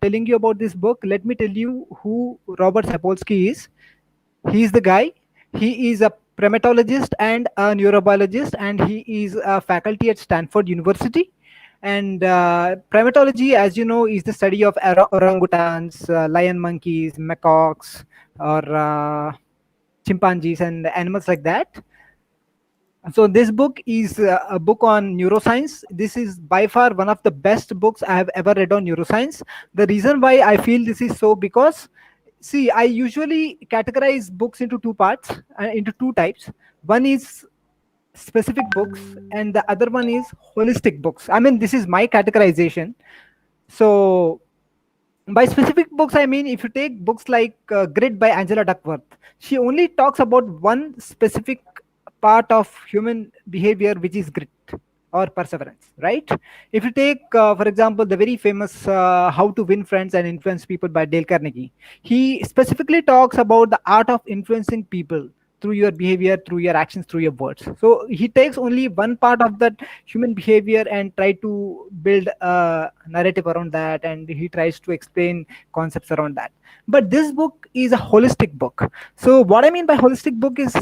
telling you about this book, let me tell you who Robert Sapolsky is. He is the guy. He is a primatologist and a neurobiologist, and he is a faculty at Stanford University. And primatology, as you know, is the study of orangutans, lion monkeys, macaques, or chimpanzees, and animals like that. So this book is a book on neuroscience. This is by far one of the best books I have ever read on neuroscience. The reason why I feel this is so, because see, I usually categorize books into two parts, into two types. One is specific books, and the other one is holistic books. I mean, this is my categorization. So by specific books, I mean, if you take books like Grit by Angela Duckworth, she only talks about one specific part of human behavior, which is grit or perseverance, right? If you take, for example, the very famous How to Win Friends and Influence People by Dale Carnegie, he specifically talks about the art of influencing people through your behavior, through your actions, through your words. So he takes only one part of that human behavior and try to build a narrative around that, and he tries to explain concepts around that. But this book is a holistic book. So what I mean by holistic book is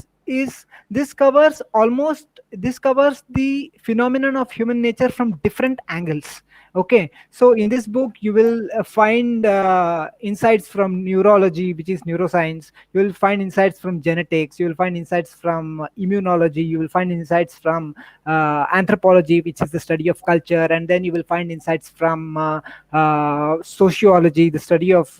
this covers the phenomenon of human nature from different angles. Okay, so in this book you will find insights from neurology, which is neuroscience. You will find insights from genetics. You will find insights from immunology. You will find insights from anthropology, which is the study of culture. And then you will find insights from sociology, the study of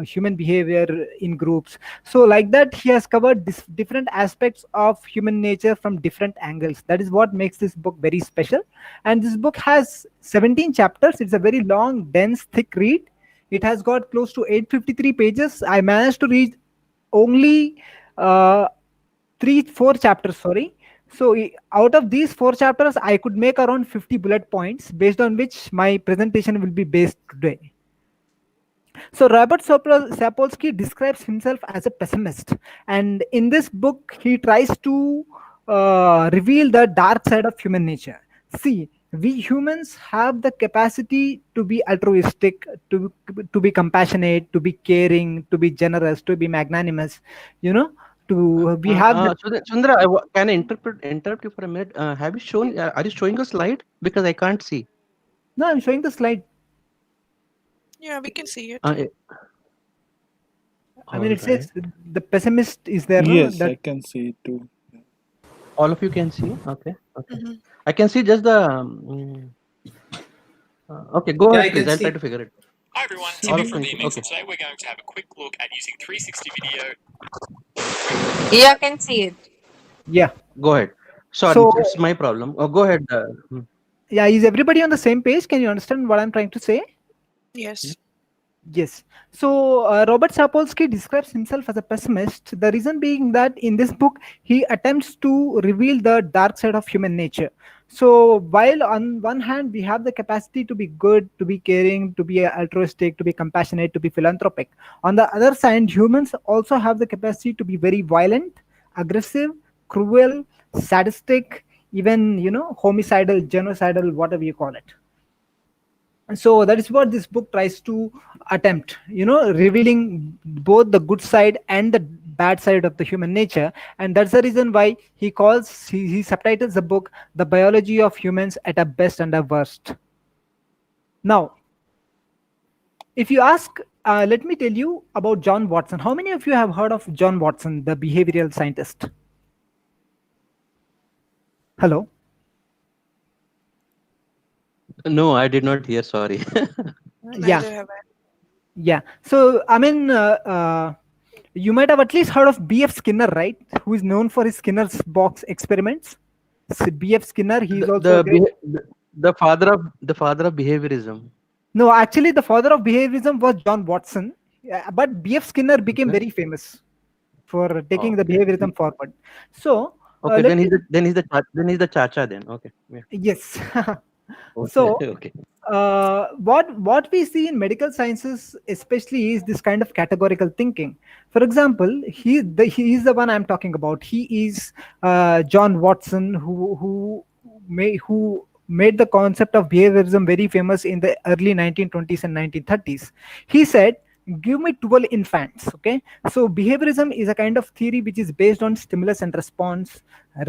human behavior in groups. So like that, he has covered different aspects of human nature from different angles. That is what makes this book very special. And this book has 17 chapters. It's a very long, dense, thick read. It has got close to 853 pages. I managed to read only 4 chapters, sorry. So out of these 4 chapters, I could make around 50 bullet points, based on which my presentation will be based today. So Robert Sapolsky describes himself as a pessimist, and in this book he tries to reveal the dark side of human nature. See, we humans have the capacity to be altruistic, to be compassionate, to be caring, to be generous, to be magnanimous. You know, to we have. Chandra, can I interrupt you for a minute? Have you shown? Are you showing a slide? Because I can't see. No, I'm showing the slide. Yeah, we can see it. I mean, it says the pessimist is there. Yes, no? I can see it too. All of you can see. Okay. I can see just the. Okay, go ahead, please. I'll try to figure it. Hi everyone, Timmy from the Mix. Today we're going to have a quick look at using 360 video. Yeah, I can see it. Yeah. Go ahead. Sorry, it's my problem. Go ahead. Yeah, is everybody on the same page? Can you understand what I'm trying to say? Yes. Yes. So Robert Sapolsky describes himself as a pessimist. The reason being that in this book, he attempts to reveal the dark side of human nature. So while on one hand, we have the capacity to be good, to be caring, to be altruistic, to be compassionate, to be philanthropic. On the other side, humans also have the capacity to be very violent, aggressive, cruel, sadistic, even, homicidal, genocidal, whatever you call it. So that is what this book tries to attempt, revealing both the good side and the bad side of the human nature. And that's the reason why he subtitles the book The Biology of Humans at a Best and a Worst. Now, if you ask, let me tell you about John Watson. How many of you have heard of John Watson, the behavioral scientist? Hello? No, I did not hear. Sorry. Yeah. So, I mean, you might have at least heard of B.F. Skinner, right? Who is known for his Skinner's box experiments. So B.F. Skinner, he's also the father of behaviorism. No, actually, the father of behaviorism was John Watson, but B.F. Skinner became very famous for taking the behaviorism forward. So, okay, then he's the chacha then. Okay. Yeah. Yes. So, what we see in medical sciences, especially, is this kind of categorical thinking. For example, he is the one I'm talking about. He is John Watson, who made the concept of behaviorism very famous in the early 1920s and 1930s. He said, give me 12 infants. Okay, so behaviorism is a kind of theory which is based on stimulus and response,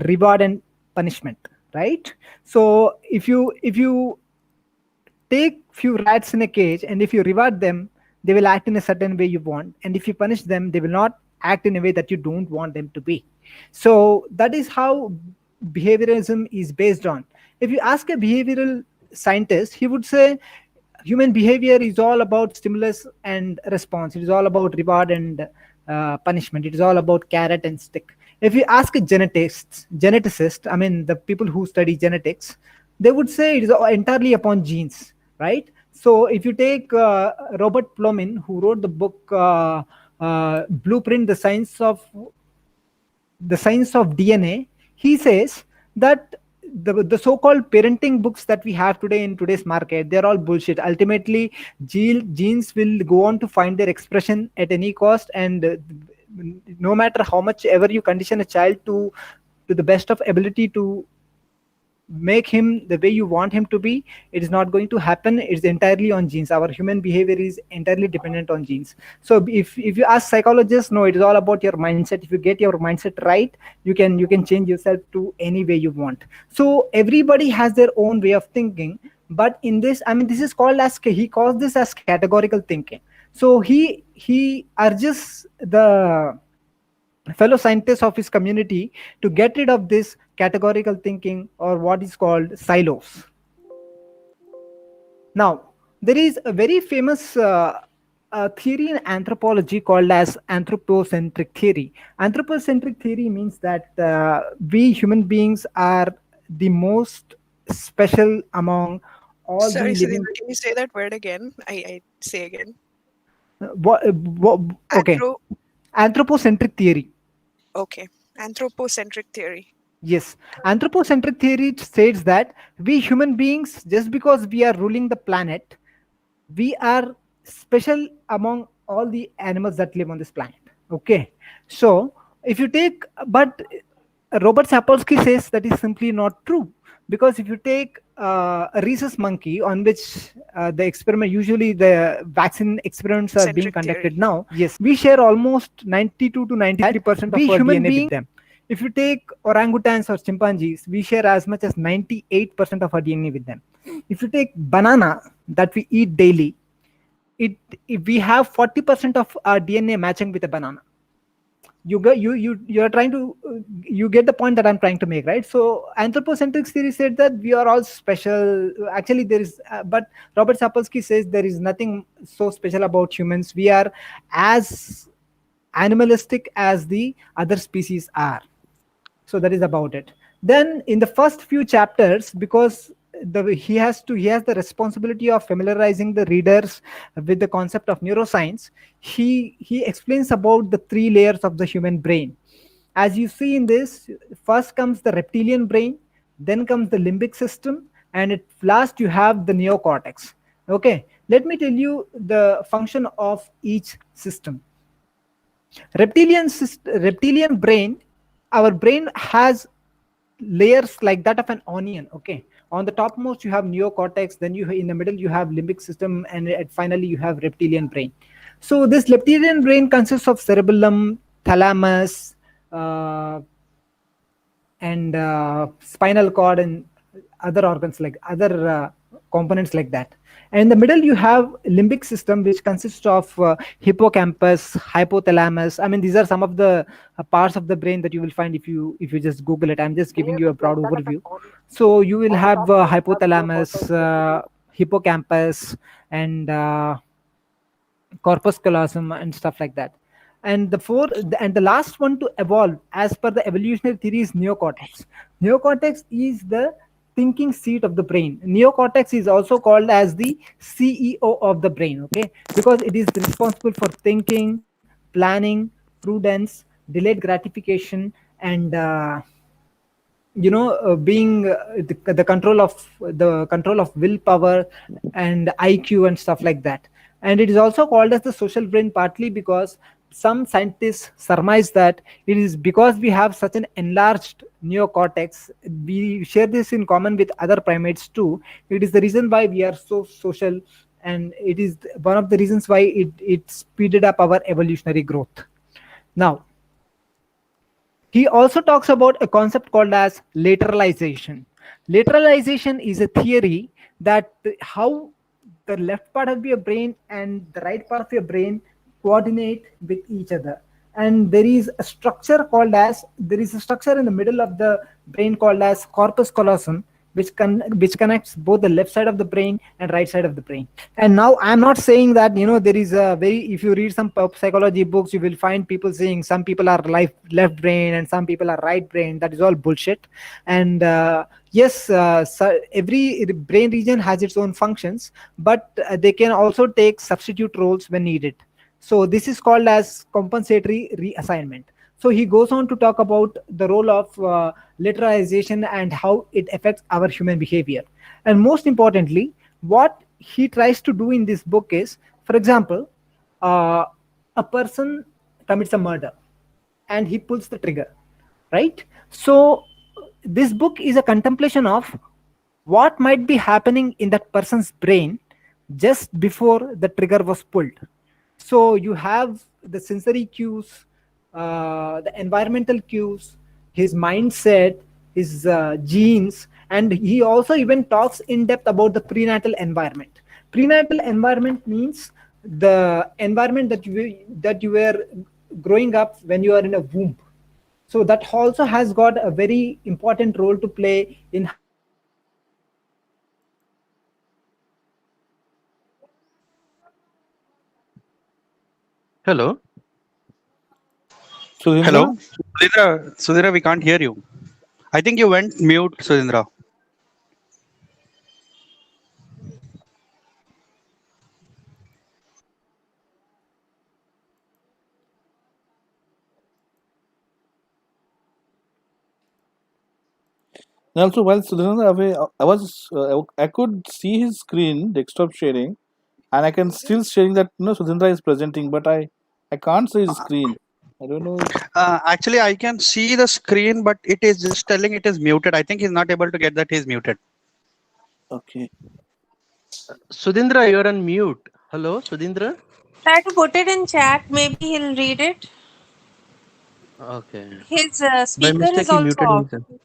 reward and punishment, right? So if you take few rats in a cage, and if you reward them, they will act in a certain way you want, and if you punish them, they will not act in a way that you don't want them to be. So that is how behaviorism is based on. If you ask a behavioral scientist, he would say human behavior is all about stimulus and response. It is all about reward and punishment. It is all about carrot and stick. If you ask a geneticist, I mean the people who study genetics, they would say it is entirely upon genes, right? So if you take Robert Plomin, who wrote the book Blueprint: the science of DNA, he says that the so-called parenting books that we have today in today's market, they're all bullshit. Ultimately, genes will go on to find their expression at any cost, and no matter how much ever you condition a child to the best of ability to make him the way you want him to be, it is not going to happen. It's entirely on genes. Our human behavior is entirely dependent on genes. So if you ask psychologists, no, it is all about your mindset. If you get your mindset right, you can change yourself to any way you want. So everybody has their own way of thinking, but in this, I mean, this is called as, he calls this as categorical thinking. So he urges the fellow scientists of his community to get rid of this categorical thinking, or what is called silos. Now, there is a very famous theory in anthropology called as anthropocentric theory. Anthropocentric theory means that we human beings are the most special among all Sorry, the living. Sudhindra, can you say that word again? I say again. Okay, anthropocentric theory. Okay. Anthropocentric theory. Yes, anthropocentric theory states that we human beings, just because we are ruling the planet, we are special among all the animals that live on this planet. Okay, so if you take, but Robert Sapolsky says that is simply not true, because if you take a rhesus monkey, on which the experiment, usually the vaccine experiments are being Centric conducted theory. now, yes, we share almost 92 to 93% of our human DNA with them. If you take orangutans or chimpanzees, we share as much as 98% of our DNA with them. If you take banana that we eat daily, if we have 40% of our DNA matching with a banana. You're trying to you get the point that I'm trying to make, right? So anthropocentric theory said that we are all special. Actually, there is, but Robert Sapolsky says there is nothing so special about humans. We are as animalistic as the other species are. So that is about it. Then in the first few chapters, because he has the responsibility of familiarizing the readers with the concept of neuroscience, he explains about the three layers of the human brain. As you see in this, first comes the reptilian brain, then comes the limbic system, and at last you have the neocortex. Okay, let me tell you the function of each system. Reptilian brain, our brain has layers like that of an onion. Okay, on the topmost you have neocortex, then you in the middle you have limbic system, and finally you have reptilian brain. So this reptilian brain consists of cerebellum, thalamus, and spinal cord, and other organs, like other components like that. And in the middle you have limbic system, which consists of hippocampus, hypothalamus. I mean, these are some of the parts of the brain that you will find if you just Google it. I'm just giving you a broad overview. So you will have hypothalamus, hippocampus, and corpus callosum, and stuff like that. And the last one to evolve as per the evolutionary theory is neocortex. Neocortex is the thinking seat of the brain. Neocortex is also called as the CEO of the brain, okay, because it is responsible for thinking, planning, prudence, delayed gratification, and being the control of willpower and IQ and stuff like that. And it is also called as the social brain, partly because some scientists surmise that it is because we have such an enlarged neocortex. We share this in common with other primates too. It is the reason why we are so social, and it is one of the reasons why it speeded up our evolutionary growth. Now, he also talks about a concept called as lateralization. Lateralization is a theory that how the left part of your brain and the right part of your brain coordinate with each other. And there is a structure called as, there is a structure in the middle of the brain called as corpus callosum, which connects both the left side of the brain and right side of the brain. And now I'm not saying that, there is a very, if you read some pop psychology books, you will find people saying some people are left brain and some people are right brain. That is all bullshit. And yes, so every brain region has its own functions, but they can also take substitute roles when needed. So this is called as compensatory reassignment. So he goes on to talk about the role of literalization and how it affects our human behavior. And most importantly, what he tries to do in this book is, for example, uh, a person commits a murder and he pulls the trigger, right? So this book is a contemplation of what might be happening in that person's brain just before the trigger was pulled. So you have the sensory cues, the environmental cues, his mindset, his genes, and he also even talks in depth about the prenatal environment. Prenatal environment means the environment that you were growing up when you are in a womb. So that also has got a very important role to play in how our brain functions. Hello. Sudhindra? Hello. Sudhindra, we can't hear you. I think you went mute, Sudhindra. And also, while Sudhindra away, I could see his screen, desktop sharing, and I can still sharing that Sudhindra is presenting, but I can't see his screen. I don't know. Actually, I can see the screen, but it is just telling it is muted. I think he's not able to get that he's muted. Okay. Sudhindra, you're on mute. Hello, Sudhindra. Try to put it in chat. Maybe he'll read it. Okay. His By speaker mistake, is he also muted off. himself.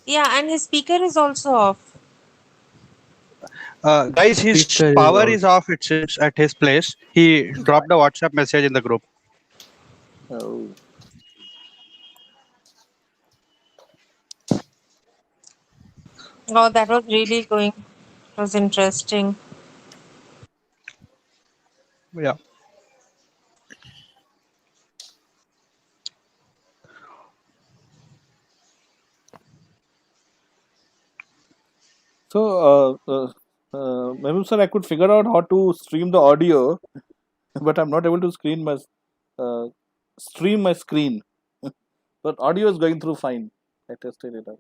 Yeah, and his speaker is also off. Guys, his Speaker is power off. is off. It seems at his place. He dropped a WhatsApp message in the group. Oh. Oh, that was really going. It was interesting. Yeah. So, Mehboob sir, I could figure out how to stream the audio, but I'm not able to uh, stream my screen. But audio is going through fine. I tested it out.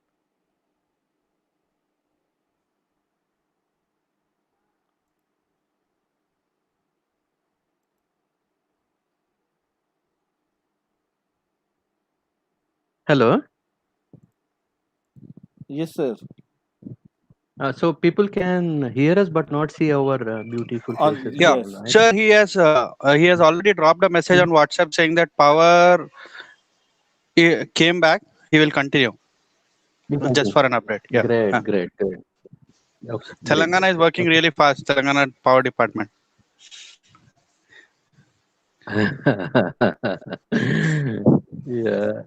Hello. Yes, sir. So people can hear us but not see our beautiful On faces and Yeah, yes. all, right? Yes. sure. He has already dropped a message on WhatsApp saying that power came back. He will continue just for an update. Yeah. Great, great, great. Okay, great, Telangana is working okay. really fast. Telangana Power Department. Yeah.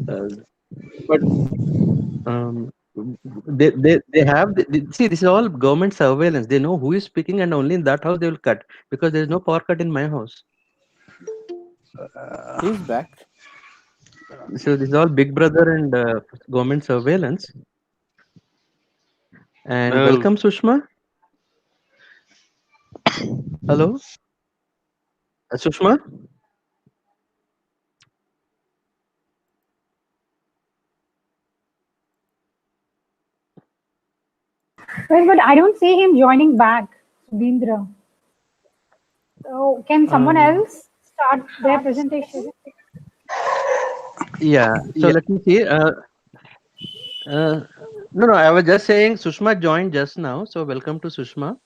Uh, but they have see, this is all government surveillance. They know who is speaking, and only in that house they will cut, because there is no power cut in my house. He's back. So this is all Big Brother and government surveillance. And Oh, welcome, Sushma. Hello, Sushma. Well, but I don't see him joining back, Sudhindra. So, can someone Um, else? start their presentation? Yeah. So let me see. No, I was just saying Sushma joined just now. So welcome to Sushma.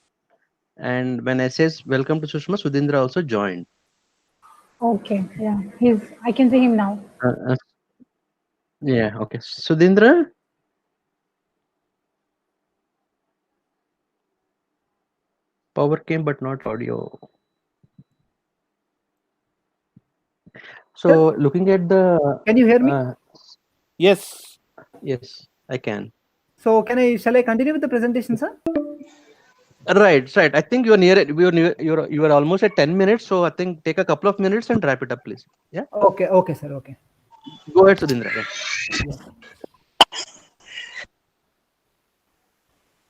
And when I says welcome to Sushma, Sudhindra also joined. Okay, yeah, I can see him now. Uh, uh, yeah. Okay. Sudhindra. Power came, but not audio. So looking at the. Can you hear me? Yes. Yes, I can. So shall I continue with the presentation, sir? Right. I think you're near it. You are almost at 10 minutes. So I think take a couple of minutes and wrap it up, please. Yeah. Okay, sir. Okay. Go ahead, Sudhindra. Yeah.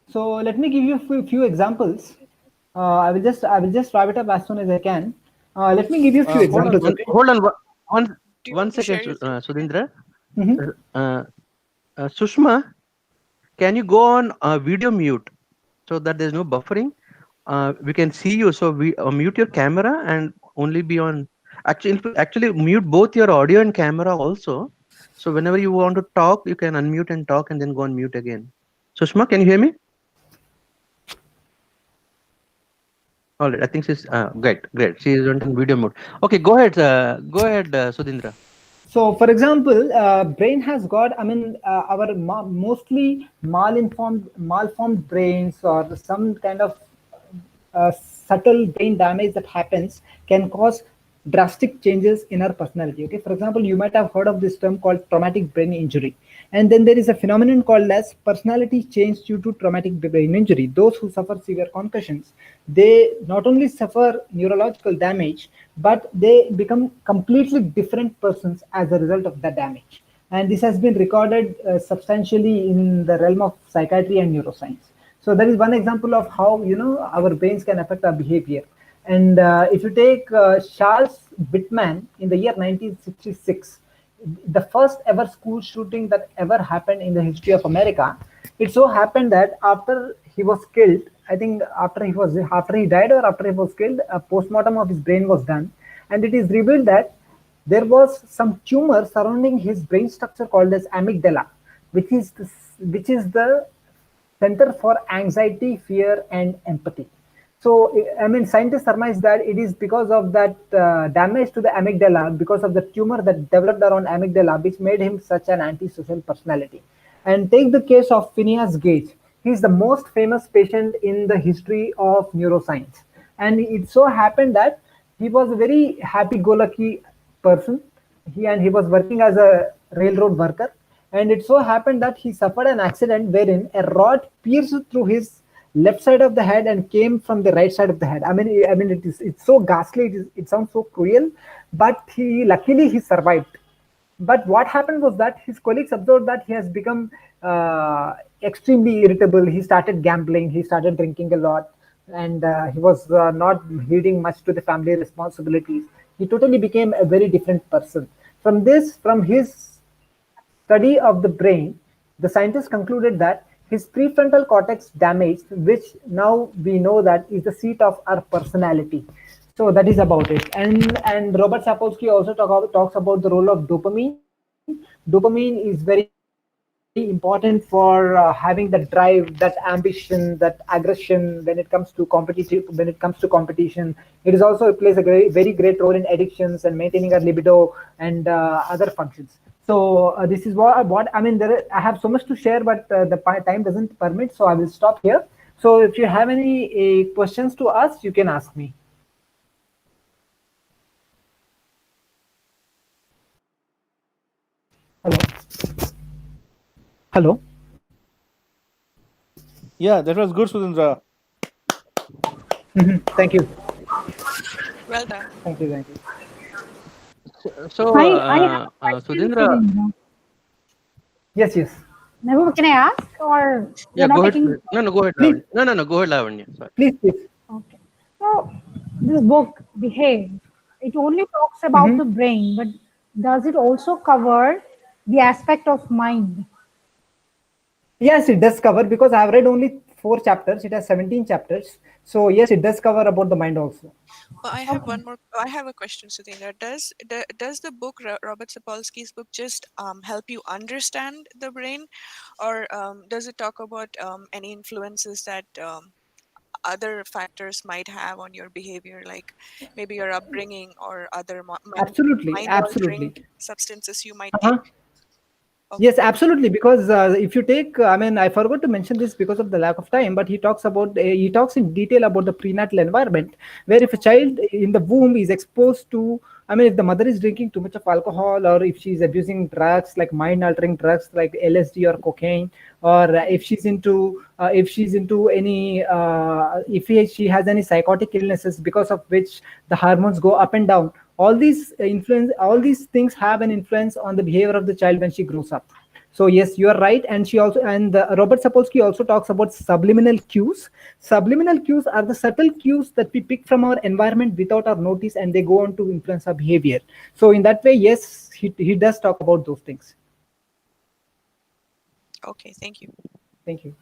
So let me give you a few examples. I will just wrap it up as soon as I can. Let me give you a few examples. Okay. Hold on. Do you One want to share second, your Sudhindra. Mhm. Sushma, can you go on video mute so that there's no buffering? We can see you. So we mute your camera and only be on. Actually, mute both your audio and camera also. So whenever you want to talk, you can unmute and talk and then go on mute again. Sushma, can you hear me? All right. I think she's great. She is on video mode. Okay, go ahead. Sudhindra. So, for example, brain has got, our mostly malformed brains or some kind of subtle brain damage that happens can cause drastic changes in our personality. Okay, for example, you might have heard of this term called traumatic brain injury, and then there is a phenomenon called as personality change due to traumatic brain injury. Those who suffer severe concussions, they not only suffer neurological damage, but they become completely different persons as a result of that damage. And this has been recorded substantially in the realm of psychiatry and neuroscience. So that is one example of how our brains can affect our behavior. And if you take Charles Whitman in the year 1966, the first ever school shooting that ever happened in the history of America, it so happened that after he was killed, I think after he died or after he was killed, a postmortem of his brain was done, and it is revealed that there was some tumor surrounding his brain structure called as amygdala, which is the Center for Anxiety, Fear, and Empathy. So, scientists surmise that it is because of that damage to the amygdala, because of the tumor that developed around amygdala, which made him such an antisocial personality. And take the case of Phineas Gage. He is the most famous patient in the history of neuroscience. And it so happened that he was a very happy-go-lucky person. He was working as a railroad worker, and it so happened that he suffered an accident wherein a rod pierced through his left side of the head and came from the right side of the head. It's so ghastly. It sounds so cruel, but luckily he survived. But what happened was that his colleagues observed that he has become extremely irritable. He started gambling. He started drinking a lot, and he was not heeding much to the family responsibilities. He totally became a very different person. From his study of the brain, the scientists concluded that his prefrontal cortex damaged, which now we know that is the seat of our personality. So that is about it. And Robert Sapolsky also talks about the role of dopamine. Dopamine is very important for having the drive, that ambition, that aggression when it comes to competition. It is also, it plays a very great role in addictions and maintaining our libido and other functions. So this is what I mean. I have so much to share, but the time doesn't permit, so I will stop here. So if you have any questions to ask, you can ask me. Hello. Hello. Yeah, that was good, Sudhindra. Thank you. Well done. Thank you. So, I have a question, Sudhindra. Surendra. Yes. Mehboob, can I ask, or Yeah, you're not go ahead. taking? No, go ahead, Please. Lavanya. No, go ahead, Lavanya. Sorry. Please. Okay. So this book, Behave, it only talks about the brain, but does it also cover the aspect of mind? Yes, it does cover, because I have read only 4 chapters. It has 17 chapters. So yes, it does cover about the mind also. Well, I have Okay. one more. I have a question, Sudhindra. Does the book Robert Sapolsky's book just help you understand the brain, or does it talk about any influences that other factors might have on your behavior, like maybe your upbringing or other Absolutely, mind-altering absolutely. substances you might take? Uh-huh. Okay, Yes, absolutely. Because if you take, I mean, I forgot to mention this because of the lack of time, but he talks in detail about the prenatal environment, where if a child in the womb is exposed to, I mean, if the mother is drinking too much of alcohol, or if she's abusing drugs like mind-altering drugs like LSD or cocaine, or if she's into any, she has any psychotic illnesses because of which the hormones go up and down, all these things have an influence on the behavior of the child when she grows up. So yes, you are right. And Robert Sapolsky also talks about subliminal cues. Subliminal cues are the subtle cues that we pick from our environment without our notice, and they go on to influence our behavior. So in that way, yes, he does talk about those things. okay, thank you. Thank you.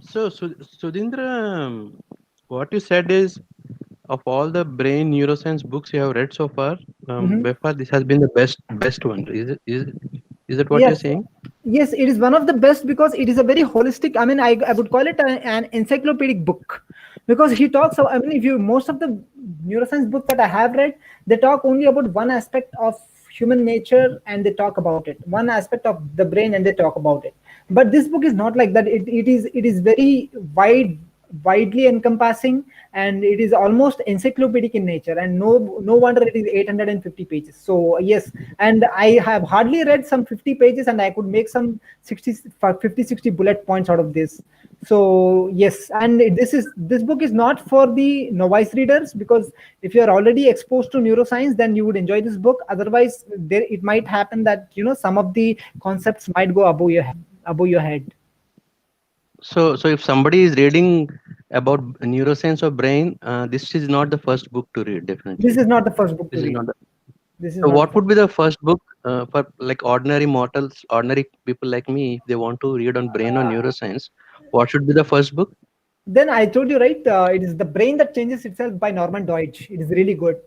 So, Sudhindra, what you said is, of all the brain neuroscience books you have read so far, Mhm. by far this has been the best one. Is that what you're Yes, saying? yes, it is one of the best because it is a very holistic. I mean, I would call it an encyclopedic book because he talks. I mean, if you most of the neuroscience books that I have read, they talk only about one aspect of human nature and they talk about it. One aspect of the brain and they talk about it. But this book is not like that. It is very widely encompassing, and it is almost encyclopedic in nature, and no wonder it is 850 pages. So yes, and I have hardly read some 50 pages, and I could make some 60 bullet points out of this. So yes, and this book is not for the novice readers, because if you are already exposed to neuroscience, then you would enjoy this book. Otherwise, there it might happen that some of the concepts might go above your head. So if somebody is reading about neuroscience of brain, this is not the first book to read. This Definitely, is not the first book to this is read. not. This is So not the what first. would be the first book for like ordinary mortals, ordinary people like me, if they want to read on brain or neuroscience? What should be the first book? Then I told you, right? It is The Brain That Changes Itself by Norman Deutsch. It is really good.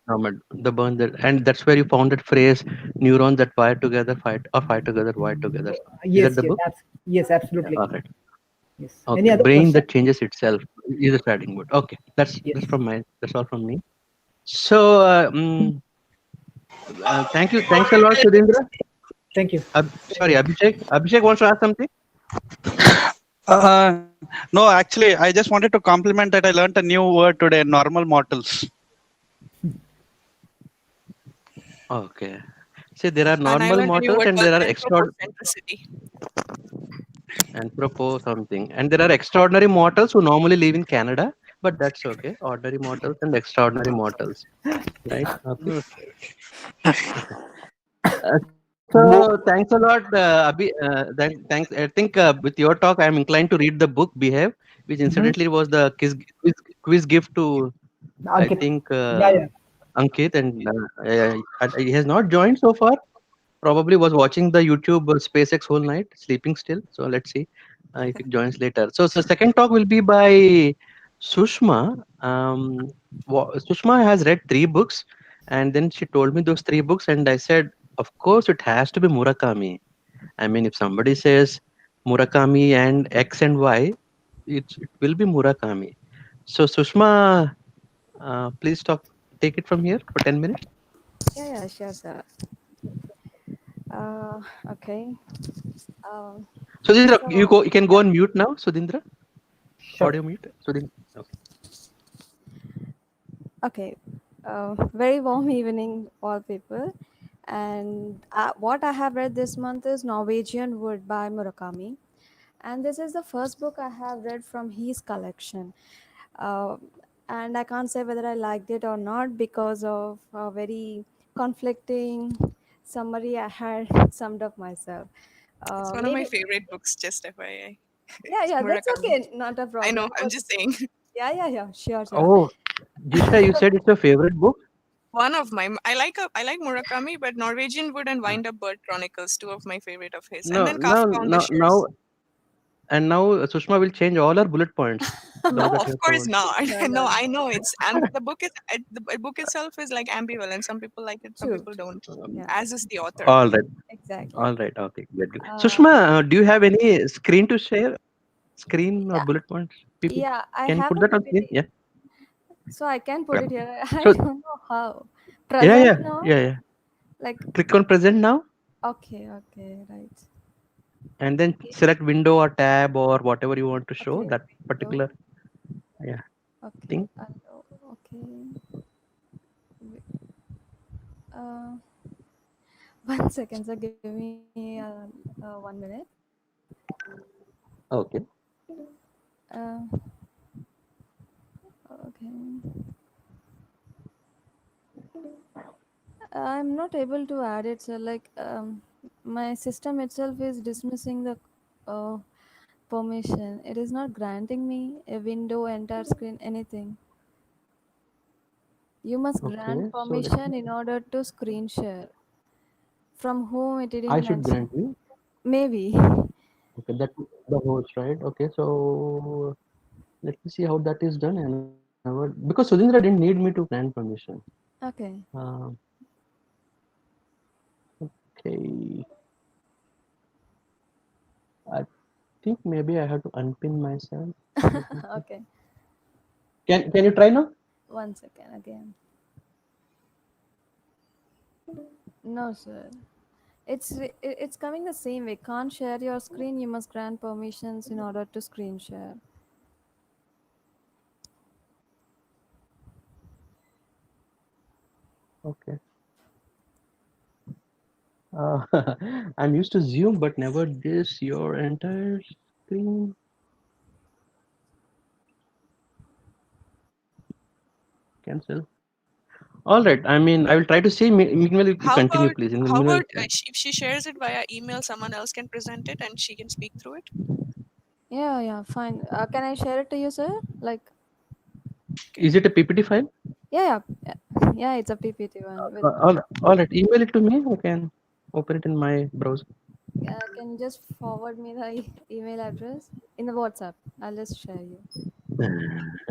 The burn that, and that's where you found that phrase, neurons that fire together, fight or fight together, wire together. Is that Yes, the yes, book? yes, absolutely. All right. Yes. Any Okay. other Brain question? that changes itself is a starting word. Okay. Yes. That's from my. That's all from me. So thank you. Thanks a lot, Sudhindra. Thank you. Sorry, Abhishek. Abhishek wants to ask something. No, actually, I just wanted to compliment that I learned a new word today, normal mortals. Okay. See, there are And I normal learned a new mortals word and called there are anthropocentricity. something, and there are extraordinary mortals who normally live in Canada, but that's okay. Ordinary mortals and extraordinary mortals, right? Okay. So thanks a lot, Abhi. Thanks. I think with your talk, I'm inclined to read the book Behave, which Mm-hmm. incidentally was the quiz gift to, I Ankit. think, Yeah, yeah. Ankit, and he has not joined so far. Probably was watching the YouTube SpaceX whole night, sleeping still. So let's see if he joins later. So second talk will be by Sushma. Sushma has read 3 books, and then she told me those 3 books, and I said, of course, it has to be Murakami. I mean, if somebody says Murakami and X and Y, it will be Murakami. So Sushma, please take it from here for 10 minutes. Yeah, sure, sir. Okay. Um, Sudhindra, so, you can go on mute now, Sudhindra. Sure. Audio mute. Sudhindra. Okay. okay. Very warm evening, all people. And what I have read this month is Norwegian Wood by Murakami. And this is the first book I have read from his collection. Uh, and I can't say whether I liked it or not because of a very conflicting summary I had summed up myself. It's one of my Maybe, favorite books, just FYI. yeah, that's Murakami. okay. Not a I know, problem. I'm just saying. Yeah, sure. Oh, Jisha, you said it's your favorite book? One of my I like Murakami, but Norwegian Wood and Wind Up Bird Chronicles, two of my favorite of his, and No, then Kafka on the Shores. now Sushma will change all our bullet points. No, Now that of you have course told. not. No, No, no, I know it's and the book is the book itself is like ambivalent. Some people like it, some true, people true. don't. Yeah, As is the author. All right, exactly. all right, okay, good, good. Uh, Sushma, do you have any screen to share? Screen or yeah, bullet points? People, yeah, I can you have put a that on screen? PPT, Yeah. so I can put Okay. it here. I So don't know how. yeah, Present yeah, now? yeah, yeah. Like, Click on present now, okay, okay, right. and then Okay, select window or tab or whatever you want to show okay, that window. particular yeah Okay, thing. okay. Wi- Uh, 1 second, so give me 1 minute. Okay. Uh, okay. I'm not able to add it, so like my system itself is dismissing the uh, permission. It is not granting me a window, entire screen, anything. You must grant Okay. So let me. permission in order to screen share. From whom it I didn't should mention. grant you. Maybe. Okay. That the host, right? Okay. So let me see how that is done. And because Sudhindra didn't need me to grant permission. Okay. Um, okay. I think maybe I have to unpin myself. Let me see. Okay. Can you try now? 1 second again. No, sir. It's coming the same way. Can't share your screen. You must grant permissions in order to screen share. Okay. Uh, I'm used to Zoom, but never this. Your entire screen. Cancel. All right. I mean, I will try to see. Meanwhile, you How continue, about please. In the how meanwhile, about if she shares it via email, someone else can present it and she can speak through it. Yeah, yeah, fine. Can I share it to you, sir? Like, Okay. is it a PPT file? yeah, yeah, yeah. It's a PPT one with. All right. Email it to me. I can open it in my browser. Can you just forward me the email address in the WhatsApp? I'll just share you.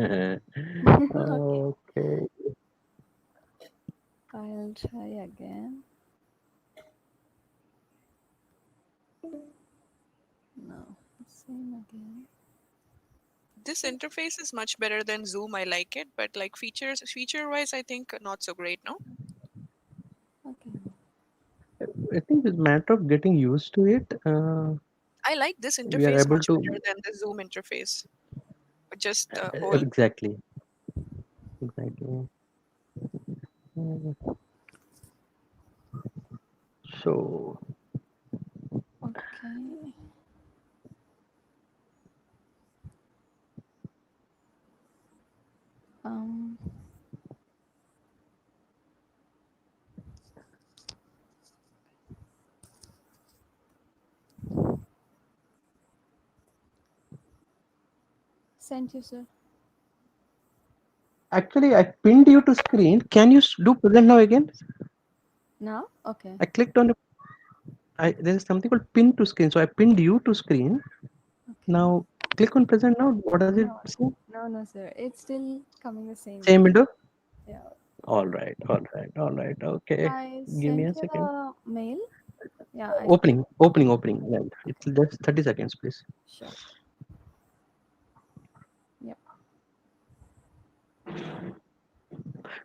Okay, Okay. I'll try again. No, same again. This interface is much better than Zoom. I like it, but like feature wise, I think not so great. No, Okay. I think it's a matter of getting used to it. I like this We are interface able much to better than the Zoom interface. Just the whole. exactly, exactly. Uh, So Okay. Um. Sent you, sir. actually, I pinned you to screen. Can you do present now again? Now? Okay. I clicked on. There is something called pin to screen. So I pinned you to screen. Okay. Now click on present now. What does it No, say? no, no, sir. It's still coming the same Same way. window. Yeah. All right, all right, all right. Okay, I give me sent a you second. the mail. Yeah, I Opening. Yeah, it's just 30 seconds, please. sure. Yep.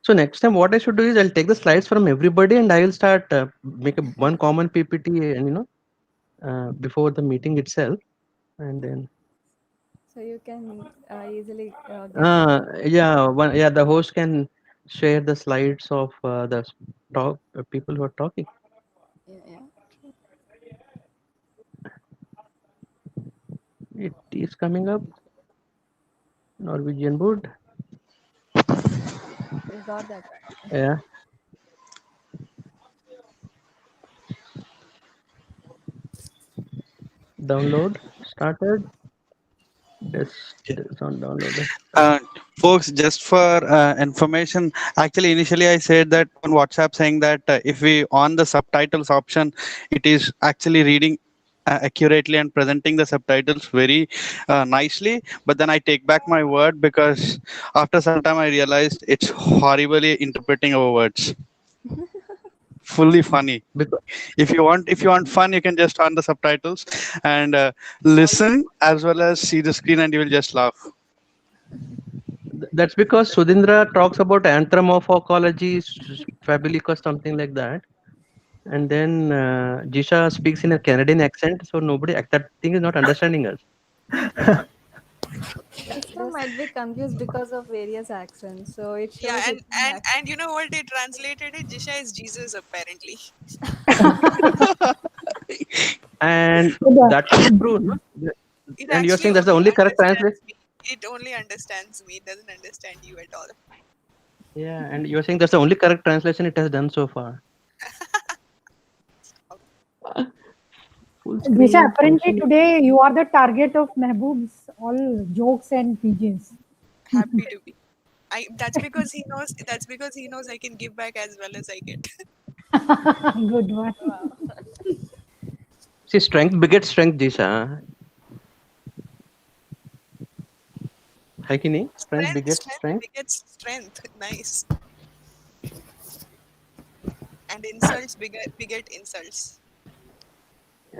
So next time, what I should do is I'll take the slides from everybody and I will start make a one common PPT and before the meeting itself, and then So you can easily get the. the host can share the slides of the talk people who are talking. Yeah, yeah. True. It is coming up. Norwegian wood. You got that right. Yeah. Download started. This is on download. Uh, Folks, just for information, actually initially I said that on WhatsApp saying that if we on the subtitles option, it is actually reading accurately and presenting the subtitles very nicely. But then I take back my word because after some time I realized it's horribly interpreting our words. Fully funny. Because If you want fun, you can just on the subtitles and listen as well as see the screen, and you will just laugh. that's because Sudhindra talks about anthropomorphology, fabulicus, something like that. And then Jisha speaks in a Canadian accent, so nobody that thing is not understanding us. Krishna might be confused because of various accents, so it Yeah, shows and it's an and accent. and you know what they translated it? Jisha is Jesus apparently. And So that could be the, true, no? It And you're actually saying that's the only only correct translation. understands me. It only understands me. It doesn't understand you at all. Yeah, and you're saying that's the only correct translation it has done so far. Full Disha, screen, full apparently screen. today you are the target of Mehboob's all jokes and pigeons. Happy to be. I That's because he knows. That's because he knows I can give back as well as I get. Good one. Wow. See, strength begets strength, Jisha. Hai ki nahi? Strength begets Strength strength. begets strength. Nice. And insults beget insults.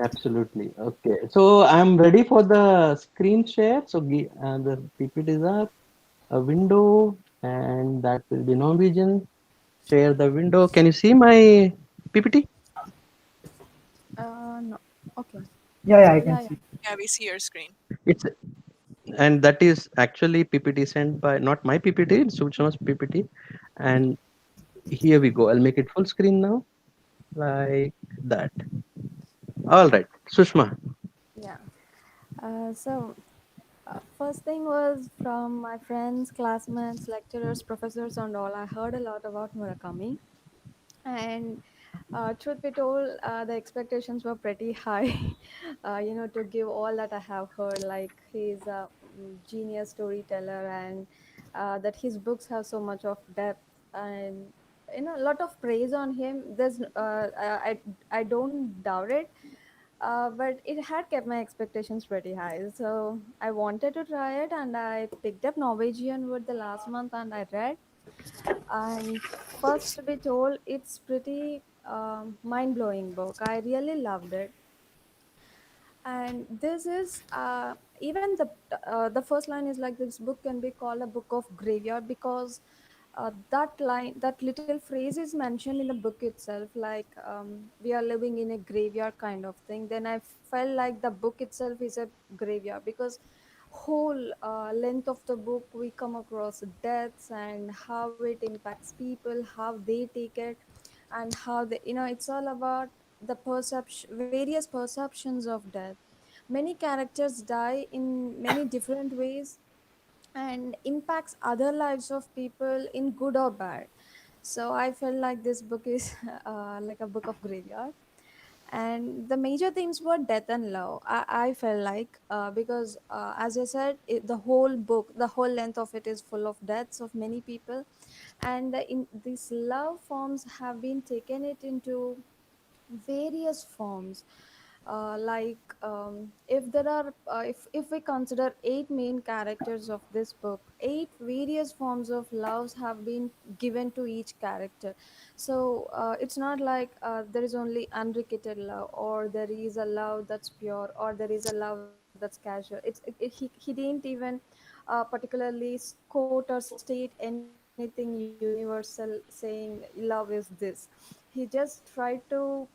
Absolutely. Okay. So I'm ready for the screen share. So the PPTs are a window, and that will be Norwegian. Share the window. Can you see my PPT? No. Okay. Yeah, yeah, I can Yeah, yeah. see. Yeah, we see your screen. It's and that is actually PPT sent by not my PPT, it's Suchna's PPT. And here we go. I'll make it full screen now, like that. All right, Sushma. Yeah. So first thing was from my friends, classmates, lecturers, professors, and all. I heard a lot about Murakami, and truth be told, the expectations were pretty high. To give all that I have heard, like he's a genius storyteller, and that his books have so much of depth, and a lot of praise on him. I don't doubt it, but it had kept my expectations pretty high. So I wanted to try it, and I picked up Norwegian Wood the last month, and I read. And first, to be told, it's pretty mind blowing book. I really loved it. And this is even the first line is like this book can be called a book of graveyard because that little phrase is mentioned in the book itself, like we are living in a graveyard kind of thing. Then I felt like the book itself is a graveyard because whole length of the book we come across deaths and how it impacts people, how they take it, and how they, it's all about the perception, various perceptions of death. Many characters die in many different ways and impacts other lives of people in good or bad. So I felt like this book is like a book of graveyard. And the major themes were death and love. I felt like because as I said, the whole book, the whole length of it is full of deaths of many people, and in these love forms have been taken it into various forms. If there are if we consider eight main characters of this book, eight various forms of loves have been given to each character. So it's not like there is only unrequited love, or there is a love that's pure, or there is a love that's casual. He didn't even particularly quote or state anything universal saying love is this. He just tried to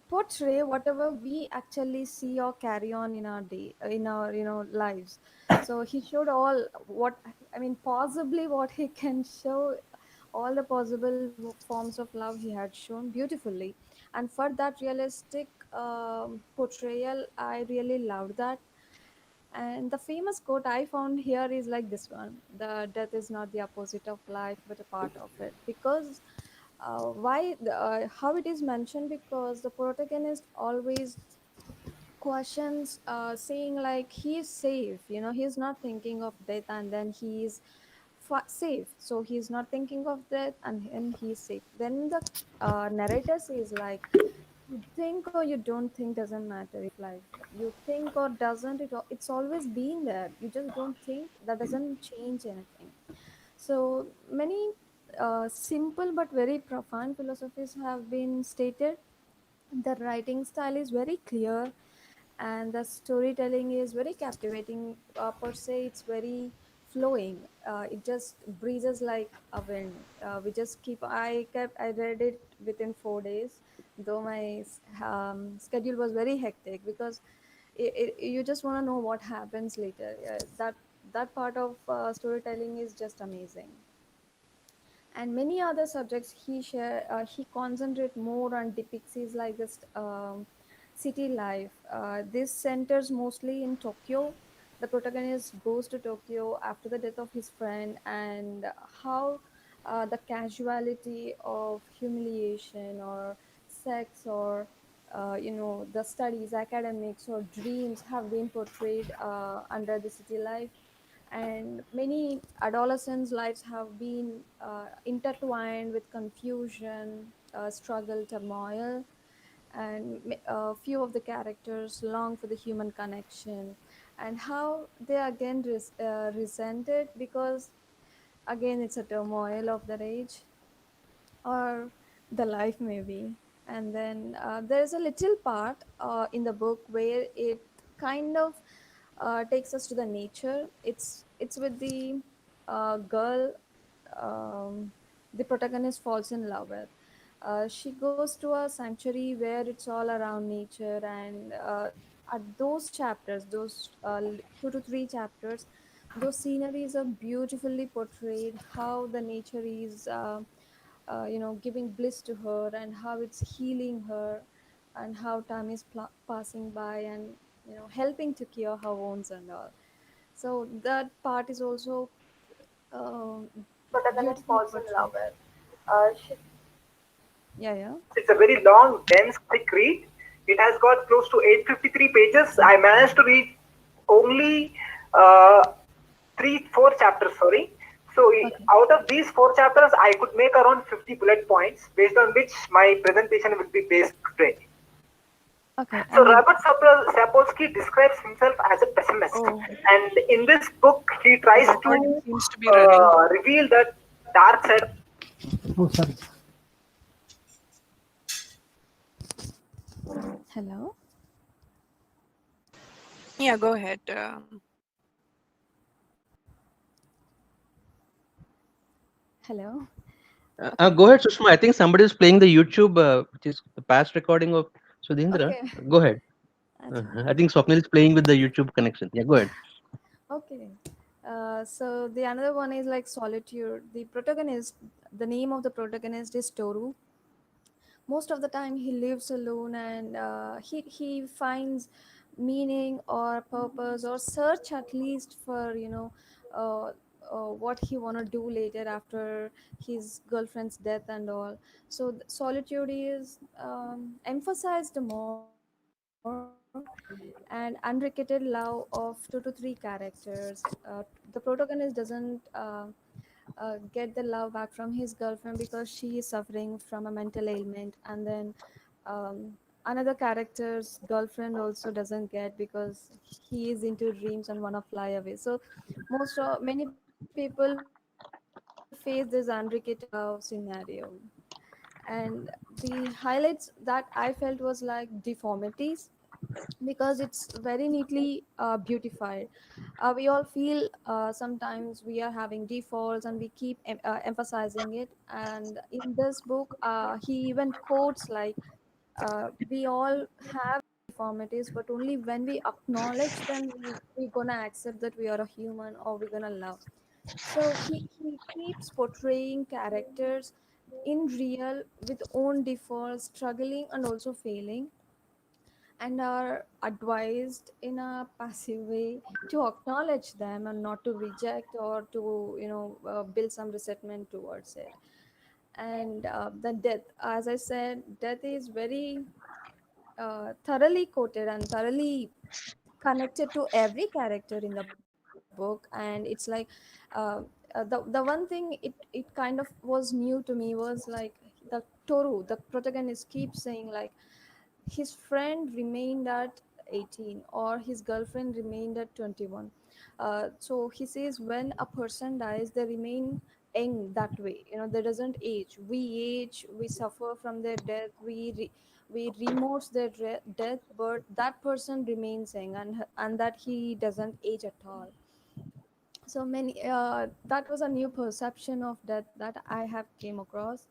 portray whatever we actually see or carry on in our day, in our lives. So he showed all what, I mean, possibly what he can show, all the possible forms of love he had shown beautifully. And for that realistic portrayal, I really loved that. And the famous quote I found here is like this one: the death is not the opposite of life but a part of it. Because how it is mentioned, because the protagonist always questions, saying like he is safe, he's not thinking of death, and then he's safe, so he's not thinking of death, and he's safe. Then the narrator says like, you think or you don't think doesn't matter if life, you think or doesn't, it's always been there, you just don't think, that doesn't change anything. So many simple but very profound philosophies have been stated. The writing style is very clear, and the storytelling is very captivating. Per se, it's very flowing. It just breezes like a wind. We just keep. I read it within 4 days, though my schedule was very hectic, because you just want to know what happens later. That part of storytelling is just amazing. And many other subjects he concentrate more on depicts his like this city life. This centers mostly in Tokyo. The protagonist goes to Tokyo after the death of his friend, and how the casuality of humiliation or sex or the studies, academics or dreams have been portrayed under the city life. And many adolescents' lives have been intertwined with confusion, struggle, turmoil, and a few of the characters long for the human connection, and how they again resented, because again it's a turmoil of their age or the life maybe. And then there's a little part in the book where it kind of takes us to the nature. It's with the girl, um, the protagonist falls in love with. She goes to a sanctuary where it's all around nature, and at those chapters, those 2 to 3 chapters, those sceneries are beautifully portrayed. How the nature is, giving bliss to her, and how it's healing her, and how time is passing by, and helping to cure her wounds and all. So that part is also um, Protagonist beautifully falls in love portrayed. with. She, Yeah, yeah. it's a very long, dense, thick read. It has got close to 853 pages. I managed to read only uh, 4 chapters. Sorry. So Okay. out of these 4 chapters, I could make around 50 bullet points based on which my presentation will be based today. Okay. I So mean, Robert Sapolsky describes himself as a pessimist, Oh, and in this book, he the tries recording to seems to be running. reveal that dark side. Oh, sorry. hello. Yeah, go ahead. Hello. Okay. Go ahead, Sushma. I think somebody is playing the YouTube, which is the past recording of Sudhindra. Okay. Go ahead. Acha. I think Swapnil is playing with the YouTube connection. Yeah, go ahead. Okay. So the another one is like solitude. The name of the protagonist is Toru. Most of the time he lives alone, and he finds meaning or purpose or search at least for uh, what he want to do later after his girlfriend's death and all. So solitude is emphasized more, and unrequited love of 2 to 3 characters. The protagonist doesn't get the love back from his girlfriend because she is suffering from a mental ailment, and then another character's girlfriend also doesn't get because he is into dreams and wanna fly away. So many people face this unrequited love scenario. And the highlights that I felt was like deformities, because it's very neatly beautified. We all feel sometimes we are having defaults, and we keep emphasizing it. And in this book, he even quotes like, we all have deformities, but only when we acknowledge them, we're gonna accept that we are a human, or we're gonna love. So he keeps portraying characters in real with own defaults, struggling and also failing, and are advised in a passive way to acknowledge them and not to reject or to build some resentment towards it. And the death, as I said, death is very thoroughly quoted and thoroughly connected to every character in the book. And it's like the one thing it kind of was new to me was like the Toru, the protagonist, keeps saying like his friend remained at 18 or his girlfriend remained at 21. So he says when a person dies they remain young that way, you know, they doesn't age. We age, we suffer from their death, we remorse their death, but that person remains young, and that he doesn't age at all. So many that was a new perception of death that I have came across.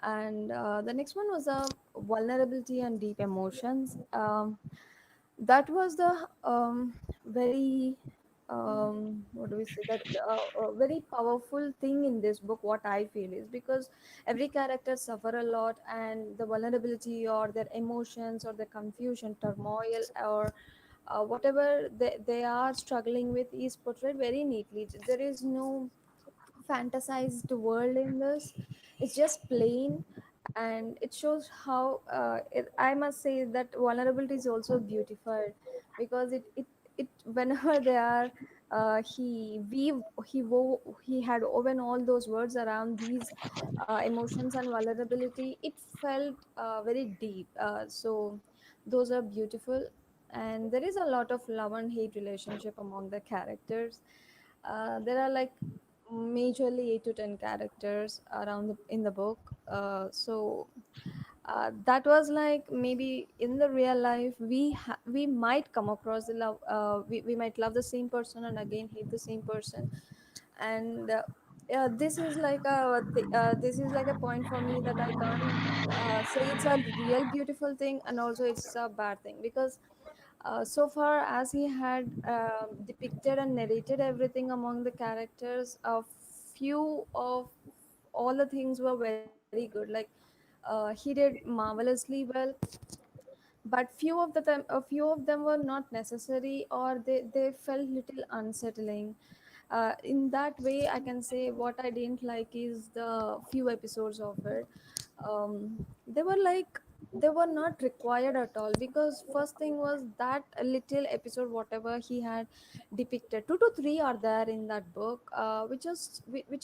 And the next one was vulnerability and deep emotions. That was the very what do we say, that very powerful thing in this book. What I feel is because every character suffer a lot, and the vulnerability or their emotions or the confusion, turmoil, or whatever they are struggling with is portrayed very neatly. There is no fantasized world in this. It's just plain, and it shows how I must say that vulnerability is also beautified, because it whenever they are he had woven all those words around these emotions and vulnerability. It felt very deep. So those are beautiful. And there is a lot of love and hate relationship among the characters. There are like majorly 8 to 10 characters around in the book. That was like maybe in the real life we might come across the love, we might love the same person and again hate the same person. And this is like this is like a point for me that I can't say it's a real beautiful thing and also it's a bad thing, because so far as he had depicted and narrated everything among the characters, a few of all the things were very good. Like he did marvelously well, but a few of them were not necessary, or they felt little unsettling. In that way I can say what I didn't like is the few episodes of it. They were like they were not required at all, because first thing was that a little episode whatever he had depicted, 2 to 3 are there in that book, which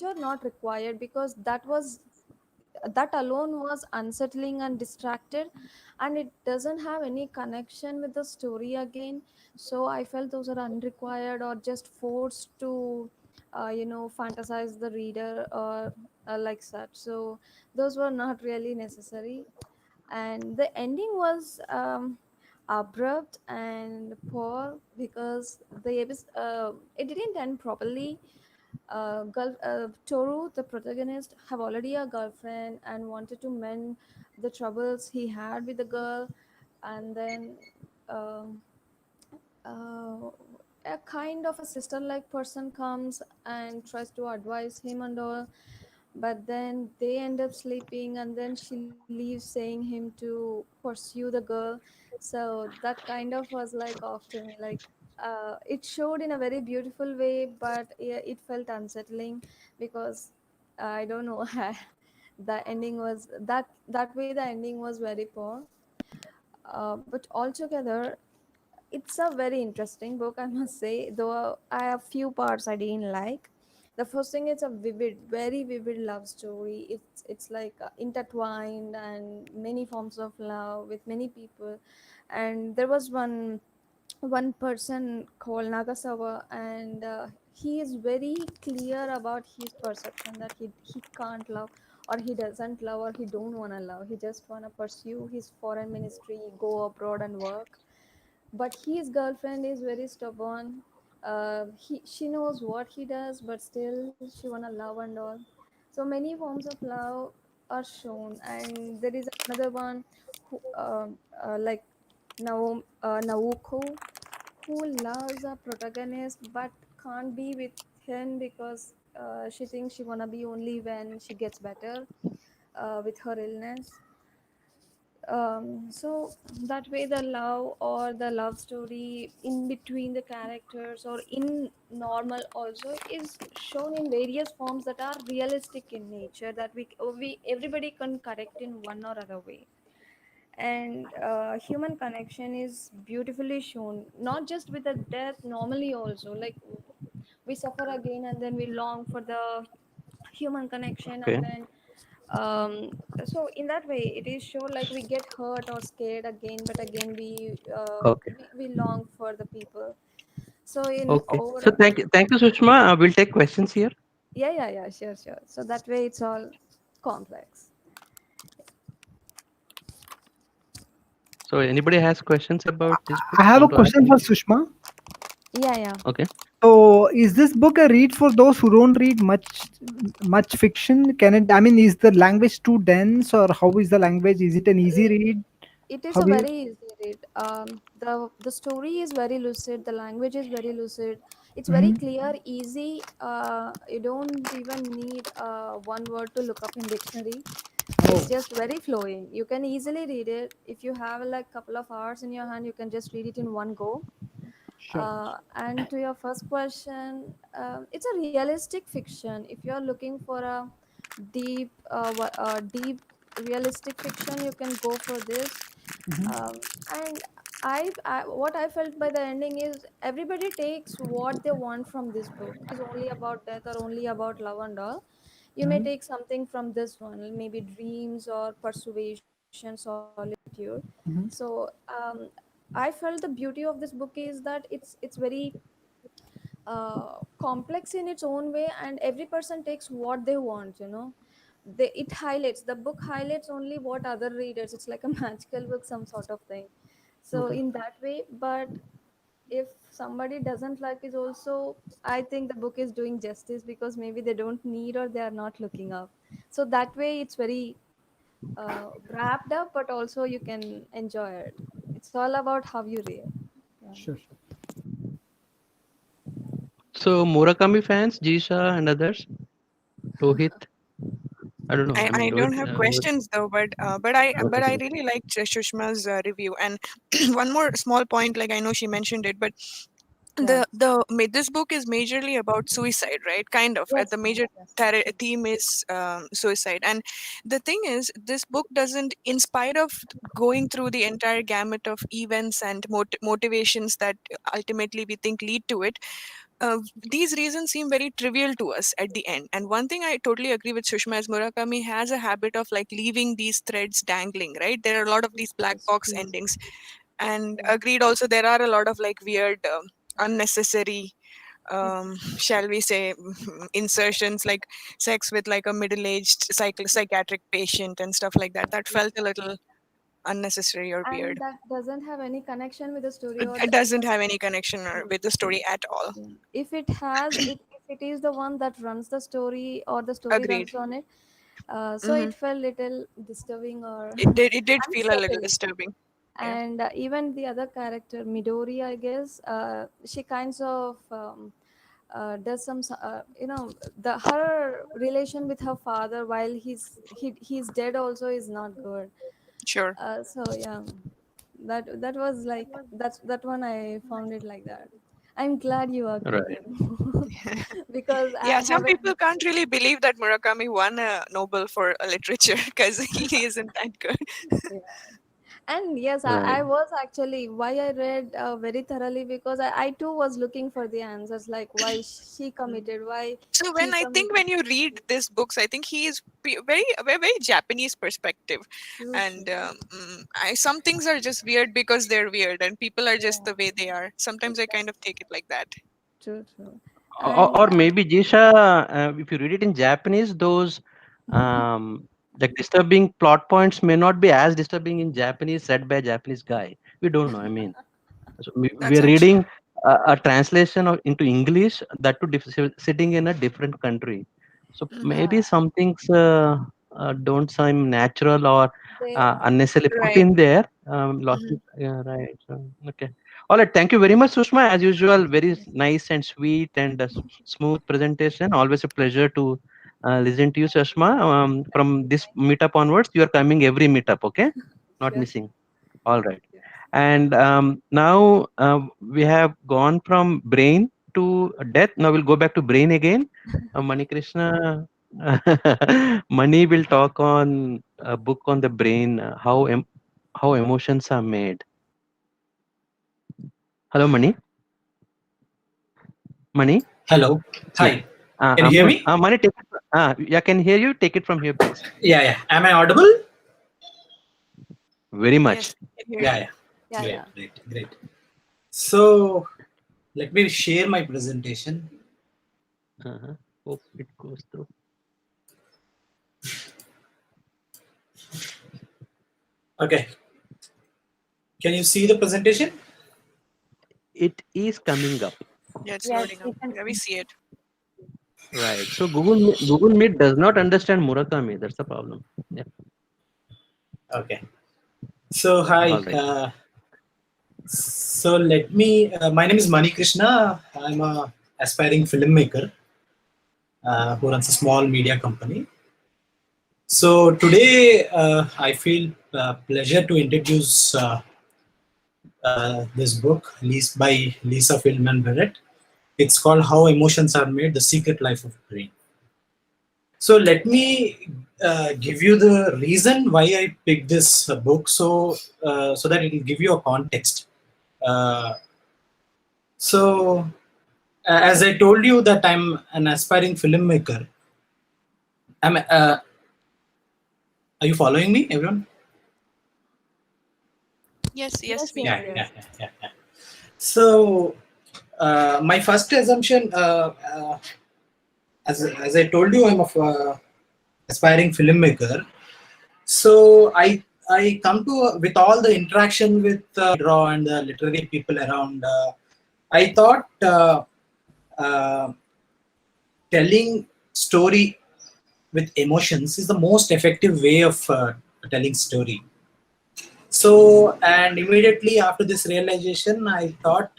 are not required, because that alone was unsettling and distracted, and it doesn't have any connection with the story again. So I felt those are unrequired or just forced to fantasize the reader or like such. So those were not really necessary. And the ending was abrupt and poor, because it didn't end properly. Toru, the protagonist, have already a girlfriend and wanted to mend the troubles he had with the girl, and then um, uh, a kind of a sister-like person comes and tries to advise him and all, but then they end up sleeping, and then she leaves saying him to pursue the girl. So that kind of was like off to me, like it showed in a very beautiful way, but yeah, it felt unsettling, because I don't know the ending was that way, the ending was very poor. But altogether it's a very interesting book, I must say, though I have few parts I didn't like. The first thing, it's a very vivid love story. It's like intertwined and many forms of love with many people. And there was one person called Nagasawa, and he is very clear about his perception that he can't love, or he doesn't love, or he don't want to love. He just want to pursue his foreign ministry, go abroad and work. But his girlfriend is very stubborn. She knows what he does, but still she wanna love and all. So many forms of love are shown. And there is another one who like Naoko, who loves a protagonist but can't be with him, because she thinks she wanna be only when she gets better with her illness. So that way the love or the love story in between the characters or in normal also is shown in various forms that are realistic in nature, that we everybody can correct in one or other way. and human connection is beautifully shown, not just with the death, normally also, like we suffer again and then we long for the human connection, and Okay. then um, so in that way it is shown like we get hurt or scared again, but again Okay. we long for the people. So in Okay. So over, thank you, Sushma. We'll take questions here. yeah, yeah, yeah, sure, sure. So that way it's all complex. So anybody has questions about this book? I have a Want to ask question for anything? Sushma. Yeah, yeah. Okay. So, is this book a read for those who don't read much fiction? Can it? I mean, is the language too dense, or how is the language? Is it an easy read? It is How a is? very easy read. The story is very lucid. The language is very lucid. It's very Mhm. clear, easy. You don't even need one word to look up in dictionary. It's Oh, just very flowing. You can easily read it. If you have like couple of hours in your hand, you can just read it in one go. sure. And to your first question, it's a realistic fiction. If you're looking for a deep realistic fiction, you can go for this. And what I felt by the ending is everybody takes what they want from this book. Is only about death or only about love and all. You may take something from this one, maybe dreams or persuasion, solitude. So I felt the beauty of this book is that it's very complex in its own way, and every person takes what they want, it highlights, the book highlights only what other readers, it's like a magical book, some sort of thing. So Okay. in that way, but if somebody doesn't like it also, I think the book is doing justice, because maybe they don't need or they are not looking up. So that way it's very wrapped up, but also you can enjoy it. It's all about how you read. Yeah. Sure, sure. So Murakami fans, Jisha and others, Rohit. I don't know. I I mean, don't Rohit. have questions though, but Okay. I really liked Shushma's review. And one more small point, like I know she mentioned it, but Yeah. this book is majorly about suicide, right? Kind of. The Yes, major yes, yes. True. theme is suicide, and the thing is, this book doesn't, in spite of going through the entire gamut of events and motivations that ultimately we think lead to it, these reasons seem very trivial to us at the end. And one thing I totally agree with Sushma is Murakami has a habit of like leaving these threads dangling, right? There are a lot of these black Yes, box true. endings. And Yeah. agreed also, there are a lot of like weird, unnecessary, shall we say, insertions like sex with like a middle-aged psychiatric patient and stuff like that. That felt a little unnecessary or And weird. that doesn't have any connection with the story or It doesn't have any connection true. with the story at all. Yeah. If it has, if it is the one that runs the story or the story Agreed. runs on it, so Hmm. it felt little disturbing or It did feel a little unsettling. disturbing. Yeah. And even the other character, Midori, I guess, she kinds of does some the her relation with her father while he's dead also is not good. Sure. So yeah, that was like that one I found it like that. I'm glad you agree Right. though, because I Yeah, some haven't. people can't really believe that Murakami won a Nobel for literature because he isn't that good. Yeah. And yes, I Right. was actually why I read very thoroughly, because I too was looking for the answers, like why she committed, why So he when committed. you read these books, I think he is very Japanese perspective, True, true. and some things are just weird because they're weird, and people are just Yeah, the way they are. Sometimes I kind of exactly. take it like that. True, true. Or And maybe Jisha, if you read it in Japanese, those um, like disturbing plot points may not be as disturbing in Japanese read by a Japanese guy. We don't know. I mean, so That's we're actually reading a translation into English that to sitting in a different country. So hmm maybe yeah, some things don't seem natural or they unnecessarily put right. in there. Lost Hmm. it. Yeah, right. So, okay. All right. Thank you very much, Sushma. As usual, very nice and sweet and smooth presentation. Always a pleasure to listen to you, Sushma. From this meetup onwards, you are coming every meetup. Okay, not sure. missing. All right. And now we have gone from brain to death. Now we'll go back to brain again. Mani Krishna, Mani will talk on a book on the brain, how emotions are made. Hello, Mani. Mani. Hello. Yeah. Hi. Can you hear me? Mani, take it. Yeah, can hear you. Take it from here, please. Yeah. Am I audible? Very much. Yes, I can hear Yeah. you. Yeah, Great. So let me share my presentation. Hope it goes through. Okay. Can you see the presentation? It is coming up. Yeah, it's Yes, loading we up. can Yeah, we see it. Right. So Google Meet does not understand Murakami. That's the problem. Yeah. Okay. So hi. All right. So let me. My name is Mani Krishna. I'm a aspiring filmmaker who runs a small media company. So today I feel pleasure to introduce this book by Lisa Feldman Barrett. It's called How Emotions Are Made: The Secret Life of Brain. So let me give you the reason why I picked this book, so that it will give you a context. Uh, as I told you that I'm an aspiring filmmaker. Are you following me, everyone? Yes, yes, we yes, can. yes. Yeah. So my first assumption, as I told you, I'm a aspiring filmmaker. So I come to with all the interaction with draw and the literary people around. I thought telling story with emotions is the most effective way of telling story. So, and immediately after this realization, I thought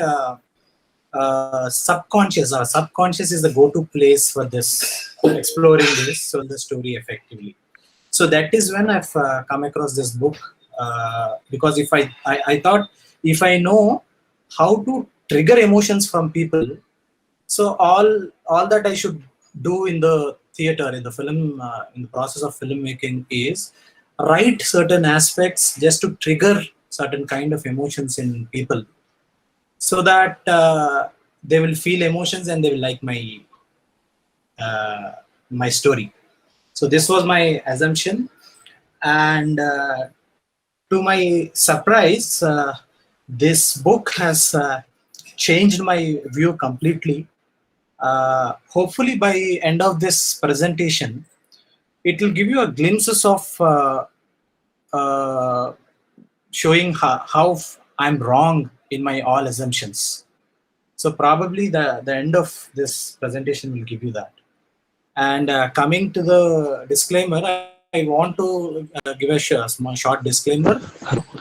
subconscious is the go-to place for this, exploring this, so the story effectively. So that is when I've come across this book, because if I thought if I know how to trigger emotions from people, so all that I should do in the theater, in the film, in the process of filmmaking is write certain aspects just to trigger certain kind of emotions in people, so that they will feel emotions and they will like my story. So this was my assumption, and to my surprise, this book has changed my view completely. Hopefully, by end of this presentation, it will give you a glimpses of showing how I'm wrong in my all assumptions. So probably the end of this presentation will give you that. And coming to the disclaimer, I want to give a small short disclaimer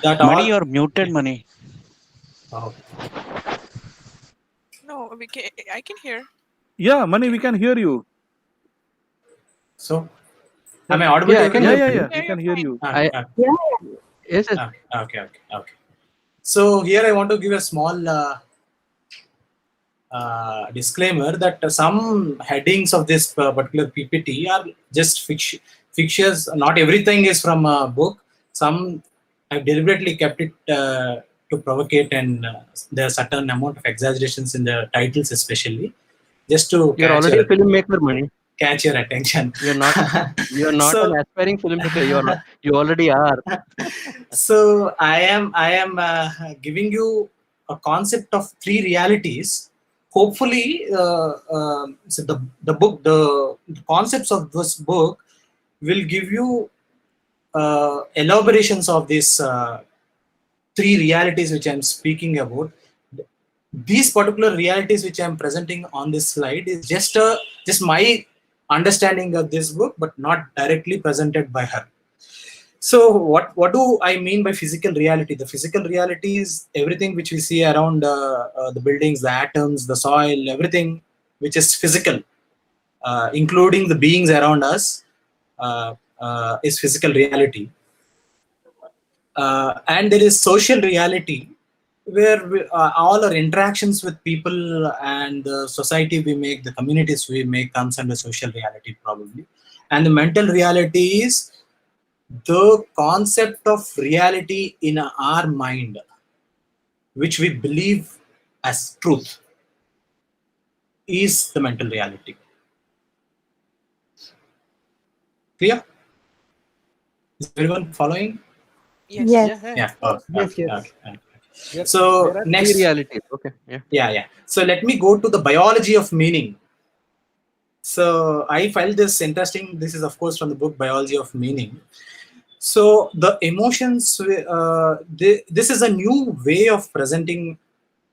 that all. Money, you're muted, Money. Oh, No, I can hear. Yeah, Mani, we can hear you. so, am I audible Yeah, to I can everyone? hear you. Yeah, We you're can hear fine. you. I Yeah, yes, yes. Okay. So here I want to give a small disclaimer that some headings of this particular PPT are just fictitious. Not everything is from a book. Some I've deliberately kept it to provocate, and there are certain amount of exaggerations in the titles, especially, just to You're already a filmmaker, Mani. catch your attention. You're not. You're not an So aspiring filmmaker. You already are. so I am giving you a concept of three realities. Hopefully, so the concepts of this book will give you elaborations of these three realities which I'm speaking about. These particular realities which I'm presenting on this slide is just my understanding of this book, but not directly presented by her. So what do I mean by physical reality? The physical reality is everything which we see around the buildings, the atoms, the soil, everything which is physical, including the beings around us, is physical reality. And there is social reality, where all our interactions with people and the society we make, the communities we make, comes under social reality probably. And the mental reality is the concept of reality in our mind, which we believe as truth, is the mental reality. Clear? Is everyone following? Yes. Yes. Yeah, yeah, Yeah. yeah. Okay. Yes, Okay. yes. Okay. Okay. There So are three next, realities. Okay, yeah. yeah. So let me go to the biology of meaning. So I felt this interesting. This is of course from the book Biology of Meaning. So the emotions, this is a new way of presenting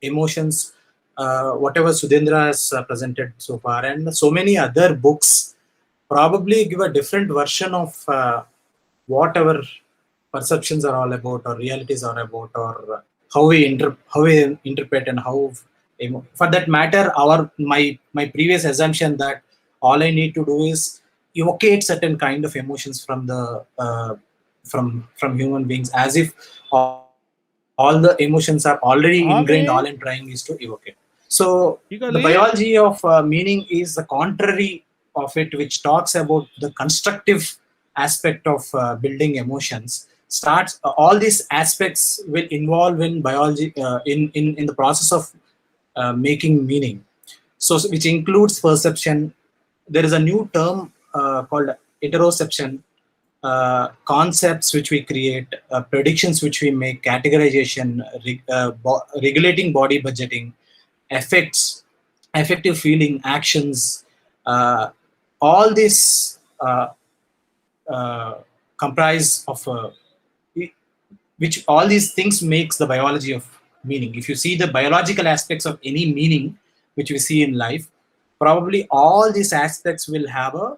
emotions, whatever Sudhendra has presented so far, and so many other books probably give a different version of what our perceptions are all about, or realities are about, or how we interpret, and how, for that matter, my previous assumption that all I need to do is evocate certain kind of emotions from the from human beings, as if all the emotions are already ingrained. All I'm trying is to evoke it. So the biology of meaning is the contrary of it, which talks about the constructive aspect of building emotions. Starts all these aspects will involve in biology, in the process of making meaning. So which includes perception. There is a new term called interoception, concepts which we create, predictions which we make, categorization, regulating body budgeting, effects, effective feeling, actions, all this uh, comprise of which all these things makes the biology of meaning. If you see the biological aspects of any meaning which we see in life, probably all these aspects will have a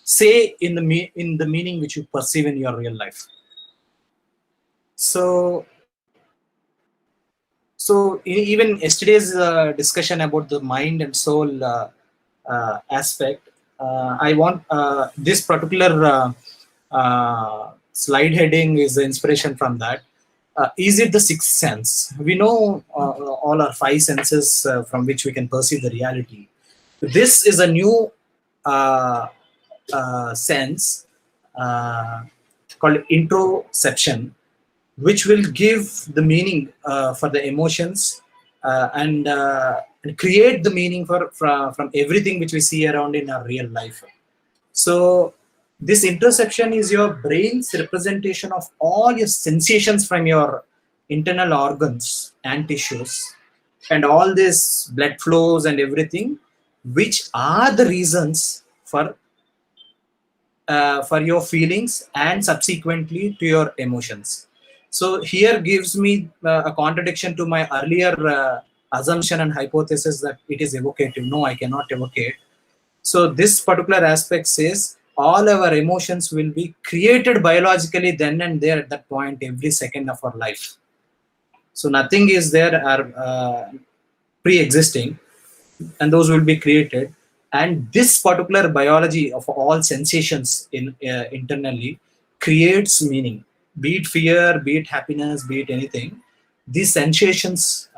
say in the meaning which you perceive in your real life. So even yesterday's discussion about the mind and soul aspect, I want this particular slide heading is the inspiration from that. Is it the sixth sense? We know all our five senses from which we can perceive the reality. This is a new uh, sense uh, called introception, which will give the meaning for the emotions, and create the meaning from everything which we see around in our real life. So this interoception is your brain's representation of all your sensations from your internal organs and tissues, and all this blood flows and everything, which are the reasons for your feelings and subsequently to your emotions. So here gives me a contradiction to my earlier assumption and hypothesis that it is evocative. No, I cannot evocate. So this particular aspect says all our emotions will be created biologically then and there at that point, every second of our life. So nothing is there are pre-existing, and those will be created. And this particular biology of all sensations in internally creates meaning, be it fear, be it happiness, be it anything. These sensations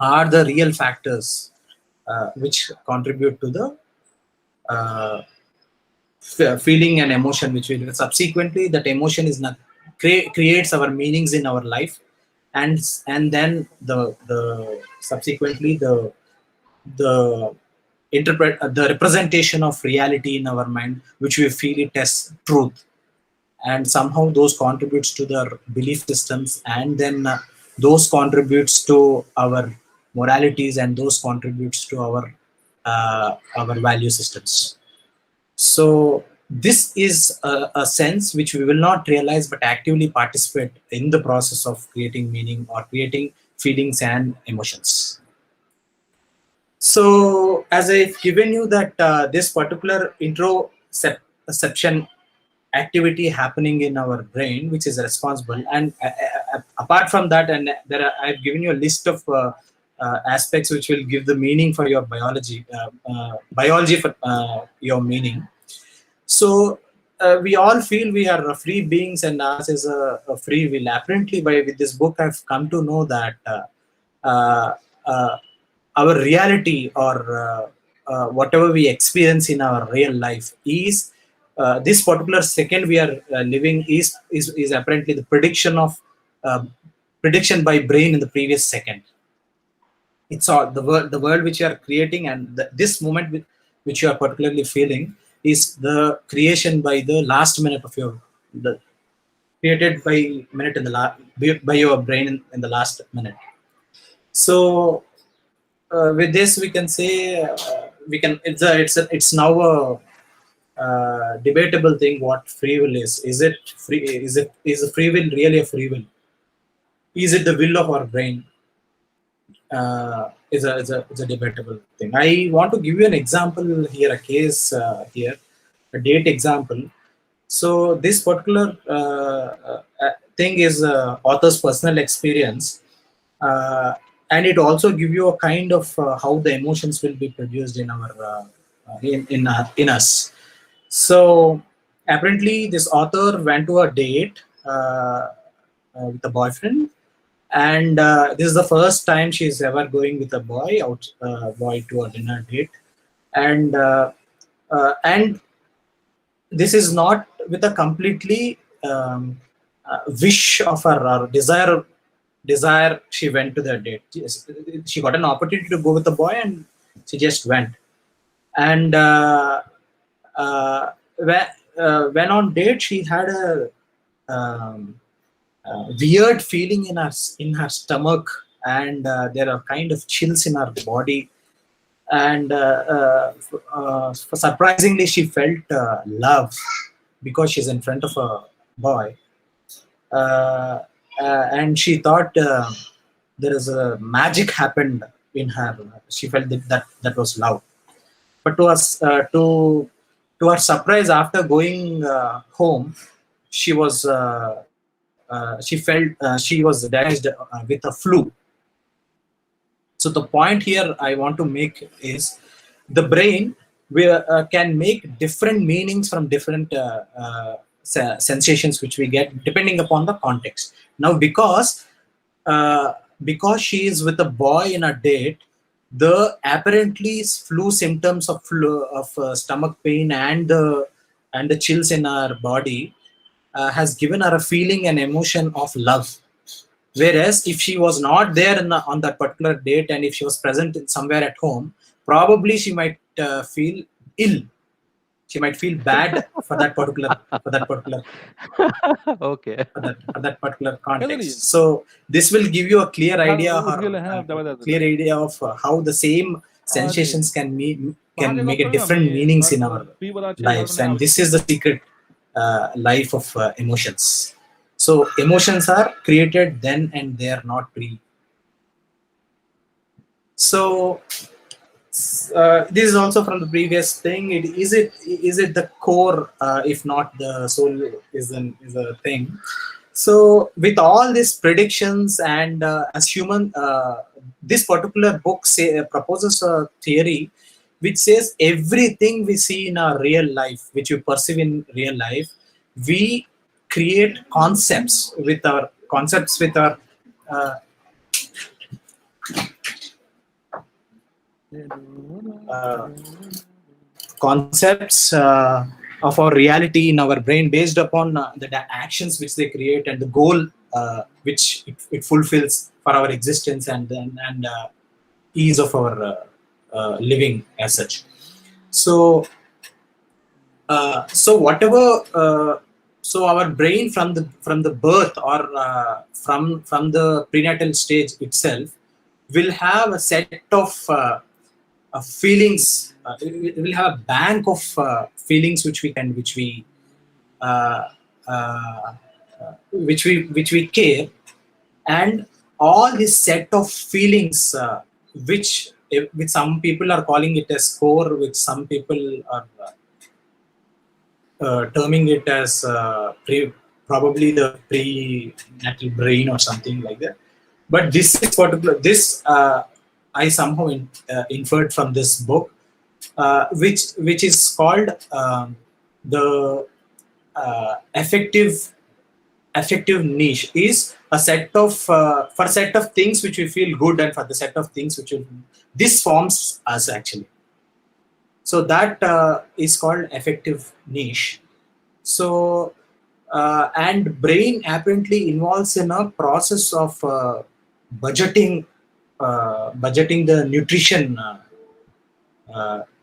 are the real factors which contribute to the uh, feeling and emotion which we subsequently, that emotion is not creates our meanings in our life. And then the subsequently the the representation of reality in our mind, which we feel it as truth, and somehow those contributes to their belief systems, and then those contributes to our moralities, and those contributes to our value systems. So this is a sense which we will not realize but actively participate in the process of creating meaning or creating feelings and emotions. So as I've given you that this particular interoception activity happening in our brain, which is responsible, and apart from that, and I've given you a list of aspects which will give the meaning for your biology for your meaning. So we all feel we are free beings, and ours is a free will. Apparently, with this book, I've come to know that uh, uh, our reality, or whatever we experience in our real life, is this particular second we are living is apparently the prediction by brain in the previous second. It's all the world which you are creating, and this moment which you are particularly feeling is the creation by the last minute of your created by minute in the by your brain in the last minute. So with this we can say we can it's now a debatable thing what free will is. Is it free? Is free will really a free will? Is it the will of our brain? Is a debatable thing. I want to give you an example here, a case here, a date example. So this particular thing is author's personal experience, and it also give you a kind of how the emotions will be produced in our in us. So apparently, this author went to a date with a boyfriend, and this is the first time she's ever going with a boy to a dinner date, and this is not with a completely wish of her or desire. She went to the date. She got an opportunity to go with the boy, and she just went. And when on date, she had a weird feeling in her stomach, and there are kind of chills in her body, and surprisingly she felt love because she's in front of a boy, and she thought there is a magic happened in her. She felt that was love. But to her surprise, after going home, she was she was diagnosed with a flu. So the point here I want to make is the brain can make different meanings from different sensations which we get depending upon the context. Now, because she is with a boy in a date, the apparently flu symptoms of stomach pain and the chills in her body has given her a feeling and emotion of love. Whereas if she was not there on that particular date, and if she was present somewhere at home, probably she might feel ill. She might feel bad for that particular Okay. for that particular context. So this will give you a clear idea of how the same sensations can make a different meanings in our lives, and this is the secret life of emotions. So emotions are created then and they are not pre. So this is also from the previous thing. Is it the core, if not the soul, is a thing. So with all these predictions and as human, this particular book proposes a theory which says everything we see in our real life, which we perceive in real life, we create concepts with our concepts of our reality in our brain based upon the actions which they create and the goal which it fulfills for our existence and ease of our living as such. So so our brain from the birth or from the prenatal stage itself will have a set of feelings. It will have a bank of feelings which we care, and all this set of feelings which some people are calling it as core, which some people are terming it as probably the prenatal brain or something like that. But this is particular. This I somehow inferred from this book, which is called the affective niche, is a set of for a set of things which we feel good, and for the set of things which this forms us actually. So that is called affective niche. So and brain apparently involves in a process of budgeting budgeting the nutrition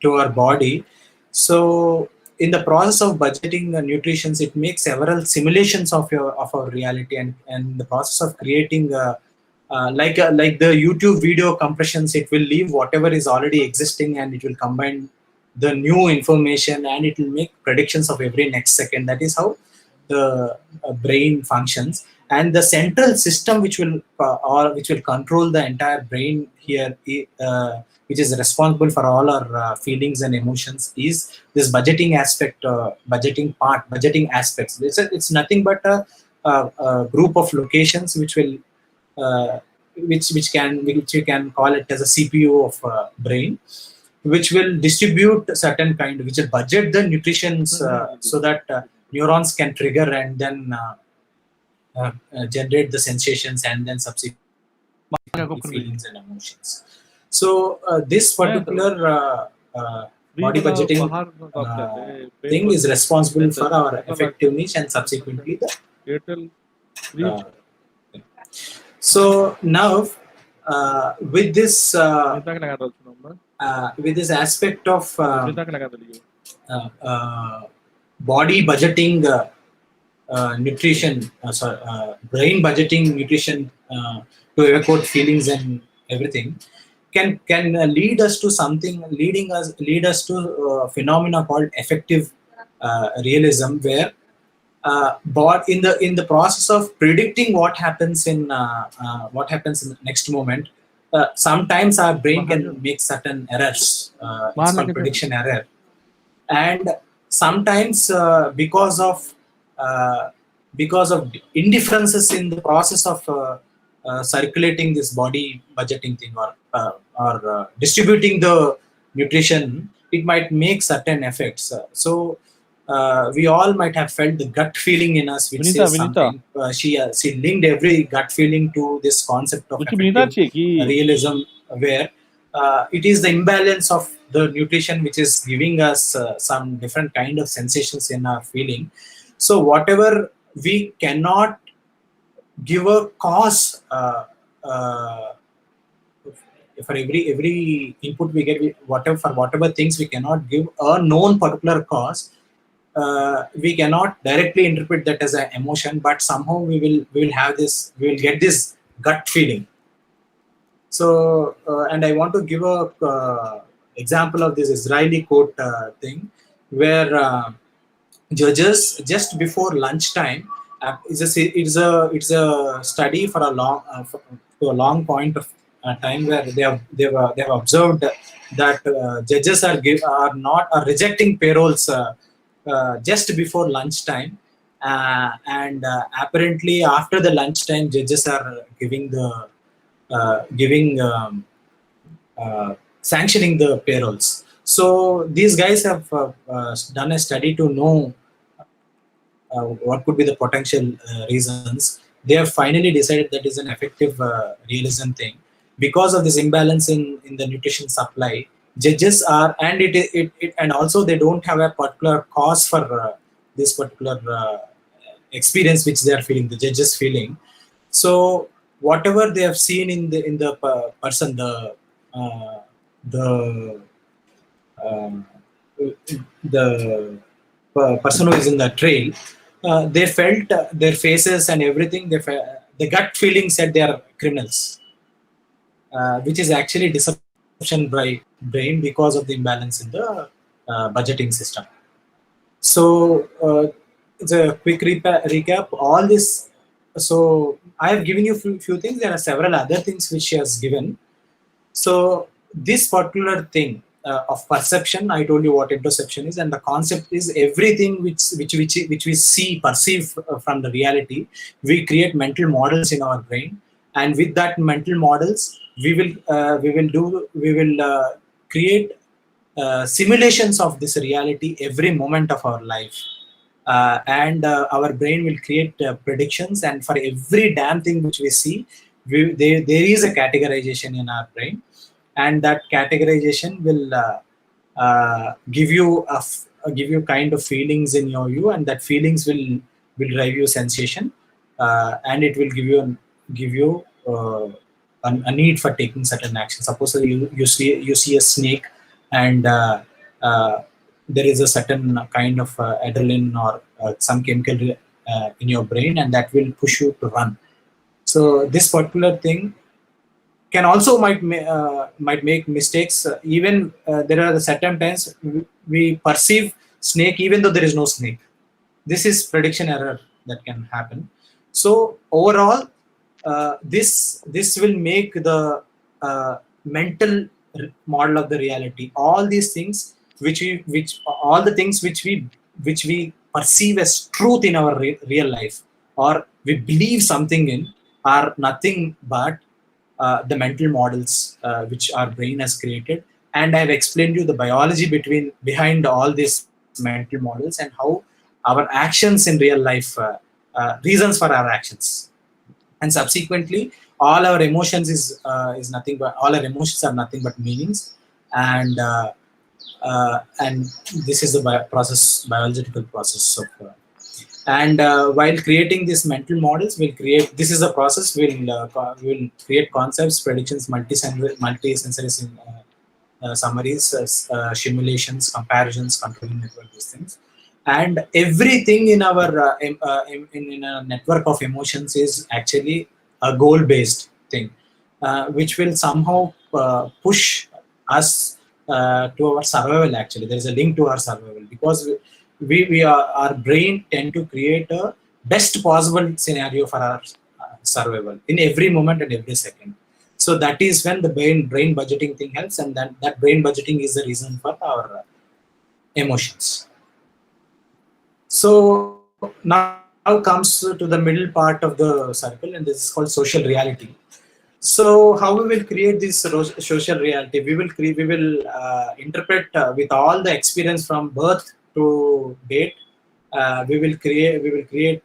to our body. So in the process of budgeting the nutrition, it makes several simulations of our reality, and the process of creating like the YouTube video compressions, it will leave whatever is already existing and it will combine the new information, and it will make predictions of every next second. That is how the brain functions. And the central system which will control the entire brain here, which is responsible for all our feelings and emotions, is this budgeting aspect, budgeting aspects. It's nothing but a group of locations which will which we can call it as a CPU of brain, which will distribute certain kind, which will budget the nutritions so that neurons can trigger and then generate the sensations and then subsequently feelings and emotions. So this particular body budgeting thing is responsible for our effectiveness and subsequently the so now with this aspect of body budgeting nutrition, brain budgeting nutrition to evoke feelings and everything, can lead us to something, lead us to a phenomena called effective realism, where but in the process of predicting what happens in the next moment, sometimes our brain can make certain errors. It's called prediction error, and sometimes because of indifferences in the process of circulating this body budgeting thing, or distributing the nutrition, it might make certain effects. So we all might have felt the gut feeling in us which says something. She linked every gut feeling to this concept of effective realism, where it is the imbalance of the nutrition which is giving us some different kind of sensations in our feeling. So whatever we cannot give a cause for every input we get, whatever things we cannot give a known particular cause, we cannot directly interpret that as an emotion, but somehow we will get this gut feeling. So and I want to give a example of this Israeli court thing, where judges just before lunchtime, it's a study for a long point of time, where they have observed that judges are rejecting payrolls just before lunchtime, and apparently after the lunchtime, judges are sanctioning the payrolls. So these guys have done a study to know what could be the potential reasons. They have finally decided that is an effective realism thing. Because of this imbalance in the nutrition supply, judges are, and and also they don't have a particular cause for this particular experience which they are feeling, the judges feeling. So whatever they have seen in the person, the person who is in the trail, they felt their faces and everything. The gut feeling said they are criminals, which is actually deception by brain because of the imbalance in the budgeting system. So it's a quick recap. All this. So I have given you few things. There are several other things which she has given. So this particular thing of perception, I told you what interoception is, and the concept is everything which we perceive from the reality. We create mental models in our brain, and with that mental models, we will create simulations of this reality every moment of our life. And our brain will create predictions, and for every damn thing which we see, there is a categorization in our brain, and that categorization will give you give you kind of feelings in your you, and that feelings will drive you sensation, and it will give you a need for taking certain action. Suppose you see a snake, and uh, there is a certain kind of adrenaline or some chemical in your brain, and that will push you to run. So this particular thing can also might make mistakes. Even there are certain times we perceive snake even though there is no snake. This is prediction error that can happen. So overall, this will make the mental model of the reality. All these things which all the things which we perceive as truth in our real life, or we believe something in, are nothing but the mental models which our brain has created. And I've explained you the biology behind all these mental models, and how our actions in real life, reasons for our actions. And subsequently, all our emotions are nothing but meanings. And uh, uh, and this is the biological process of and while creating these mental models, we'll create, this is the process, we'll create concepts, predictions, multi-sensory summaries, simulations, comparisons, controlling network, these things. And everything in our in a network of emotions is actually a goal based thing, which will somehow push us to our survival. Actually, there is a link to our survival, because we are, our brain tend to create a best possible scenario for our survival in every moment and every second. So that is when the brain budgeting thing helps, and that brain budgeting is the reason for our emotions. So now comes to the middle part of the circle, and this is called social reality. So how we will create this social reality? We will interpret with all the experience from birth to date. We will create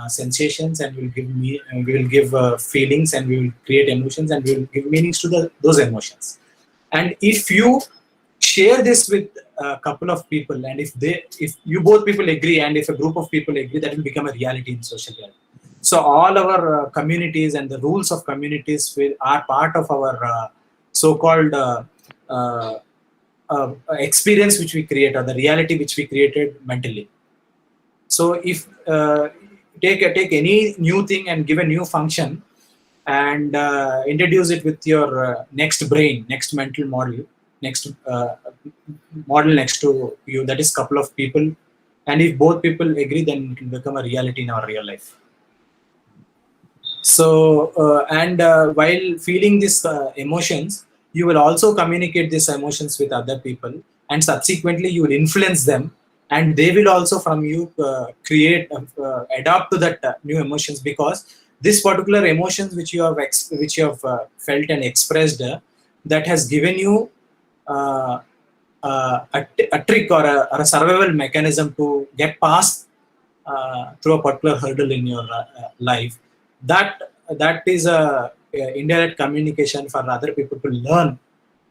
sensations, and we will give feelings, and we will create emotions, and we will give meanings to those emotions. And if you share this with a couple of people, and if you both people agree, and if a group of people agree, that will become a reality in social reality. So all our communities and the rules of communities are part of our so-called uh, experience which we create, or the reality which we created mentally. So if take any new thing and give a new function, and introduce it with your next brain, next mental model, next model next to you, that is couple of people, and if both people agree, then it will become a reality in our real life. So and while feeling these emotions, you will also communicate these emotions with other people, and subsequently you will influence them, and they will also from you create adapt to that new emotions, because this particular emotions which you have felt and expressed, that has given you uh, a trick, or a survival mechanism to get past through a particular hurdle in your life. That is a indirect communication for other people to learn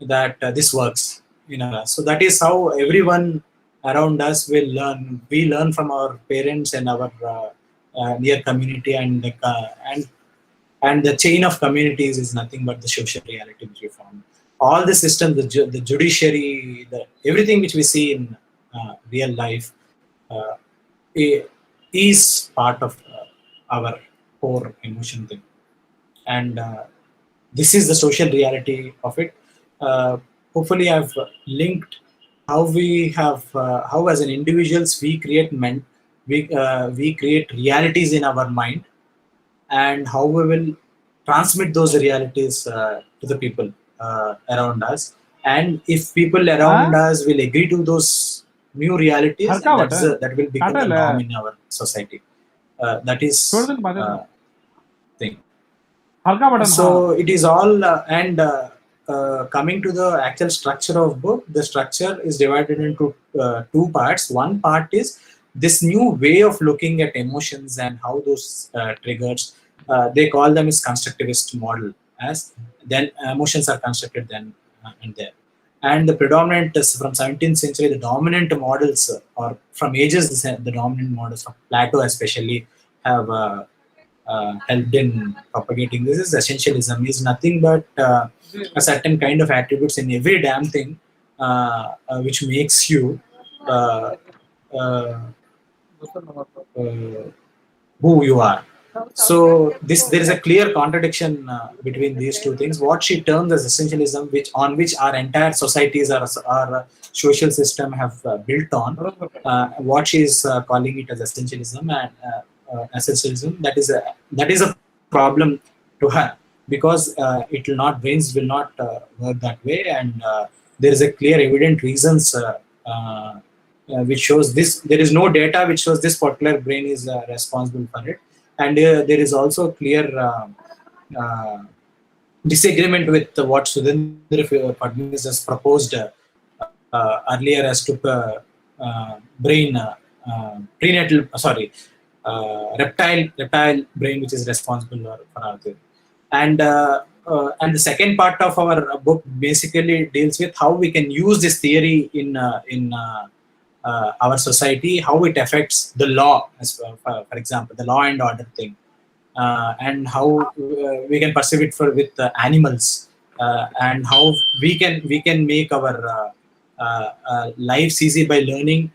that this works in our life. So that is how everyone around us will learn. We learn from our parents and our near community, and the chain of communities is nothing but the social reality which we found. All the systems, the judiciary, everything which we see in real life uh, is part of our core emotion thing. And this is the social reality of it. Hopefully I've linked how we have how as an individuals we create we create realities in our mind, and how we will transmit those realities to the people around us. And if people around us will agree to those new realities, that will become the norm in our society. That is thing. So it is all coming to the actual structure of book. The structure is divided into two parts. One part is this new way of looking at emotions and how those triggers, they call them is constructivist model, as then emotions are constructed then and there. and the predominant is from 17th century, the dominant models or from ages, the dominant models from Plato especially have helped in propagating this. Is essentialism is nothing but a certain kind of attributes in every damn thing, which makes you uh, uh, who you are. So there is a clear contradiction between these two things. What she terms as essentialism, which our entire societies, our social system have built on, what she is calling it as essentialism and essentialism, that is a problem to her, because it will not brains will not work that way, and there is a clear evident reasons. Which shows this, there is no data which shows this particular brain is responsible for it, and there is also clear disagreement with what Sudhindra Fadnavis has proposed earlier as to brain prenatal reptile brain which is responsible for our brain. And the second part of our book basically deals with how we can use this theory in our society, how it affects the law, as for example, the law and order thing, and how we can perceive it with animals, and how we can make our lives easy by learning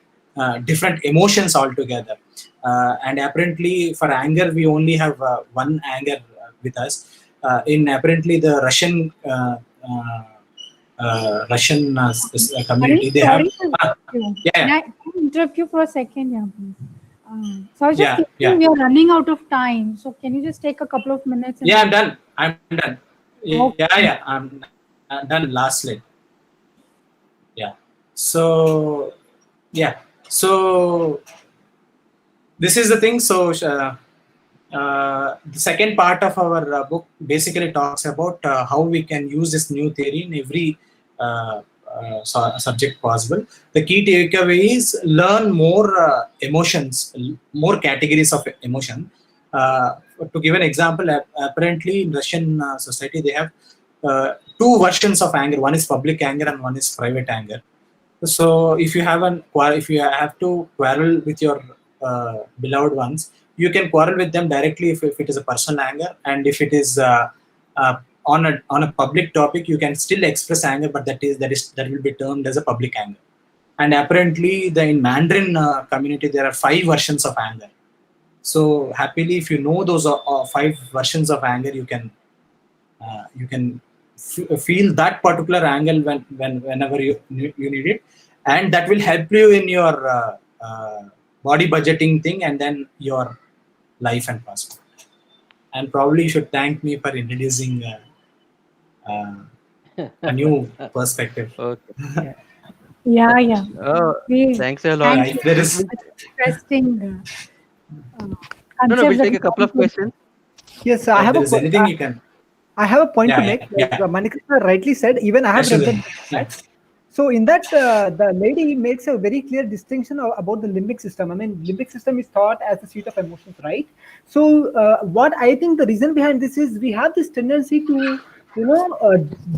different emotions altogether. And apparently, for anger, we only have one anger with us. In apparently the Russian community, they have. Sorry to interrupt you. Yeah. Can I interrupt you for a second, yeah, please? So I was just thinking, Yeah. we are running out of time. So can you just take a couple of minutes? And Yeah, I'm done. Okay. Yeah, I'm done last slide. Yeah. So this is the thing. So the second part of our book basically talks about how we can use this new theory in every subject possible. The key takeaway is learn more emotions, more categories of emotion. To give an example, apparently in Russian society they have two versions of anger. One is public anger and one is private anger. So if you have to quarrel with your beloved ones, you can quarrel with them directly if it is a personal anger, and if it is on a public topic, you can still express anger, but that will be termed as a public anger. And apparently, in Mandarin community, there are 5 versions of anger. So happily, if you know those 5 versions of anger, you can feel that particular angle whenever you need it, and that will help you in your body budgeting thing, and then your life and prospect. And probably you should thank me for introducing a new perspective. Okay. Yeah. Oh, We thanks a lot. thank you There for is- such interesting No, concepts we'll that take you a couple of come to. questions. Yes, if there is anything you can. I have a point to Yeah, make. yeah. Like Manikrishna rightly said, even I have read Actually, that. So in that, the lady makes a very clear distinction about the limbic system. I mean, limbic system is thought as the seat of emotions, right? So what I think the reason behind this is we have this tendency to,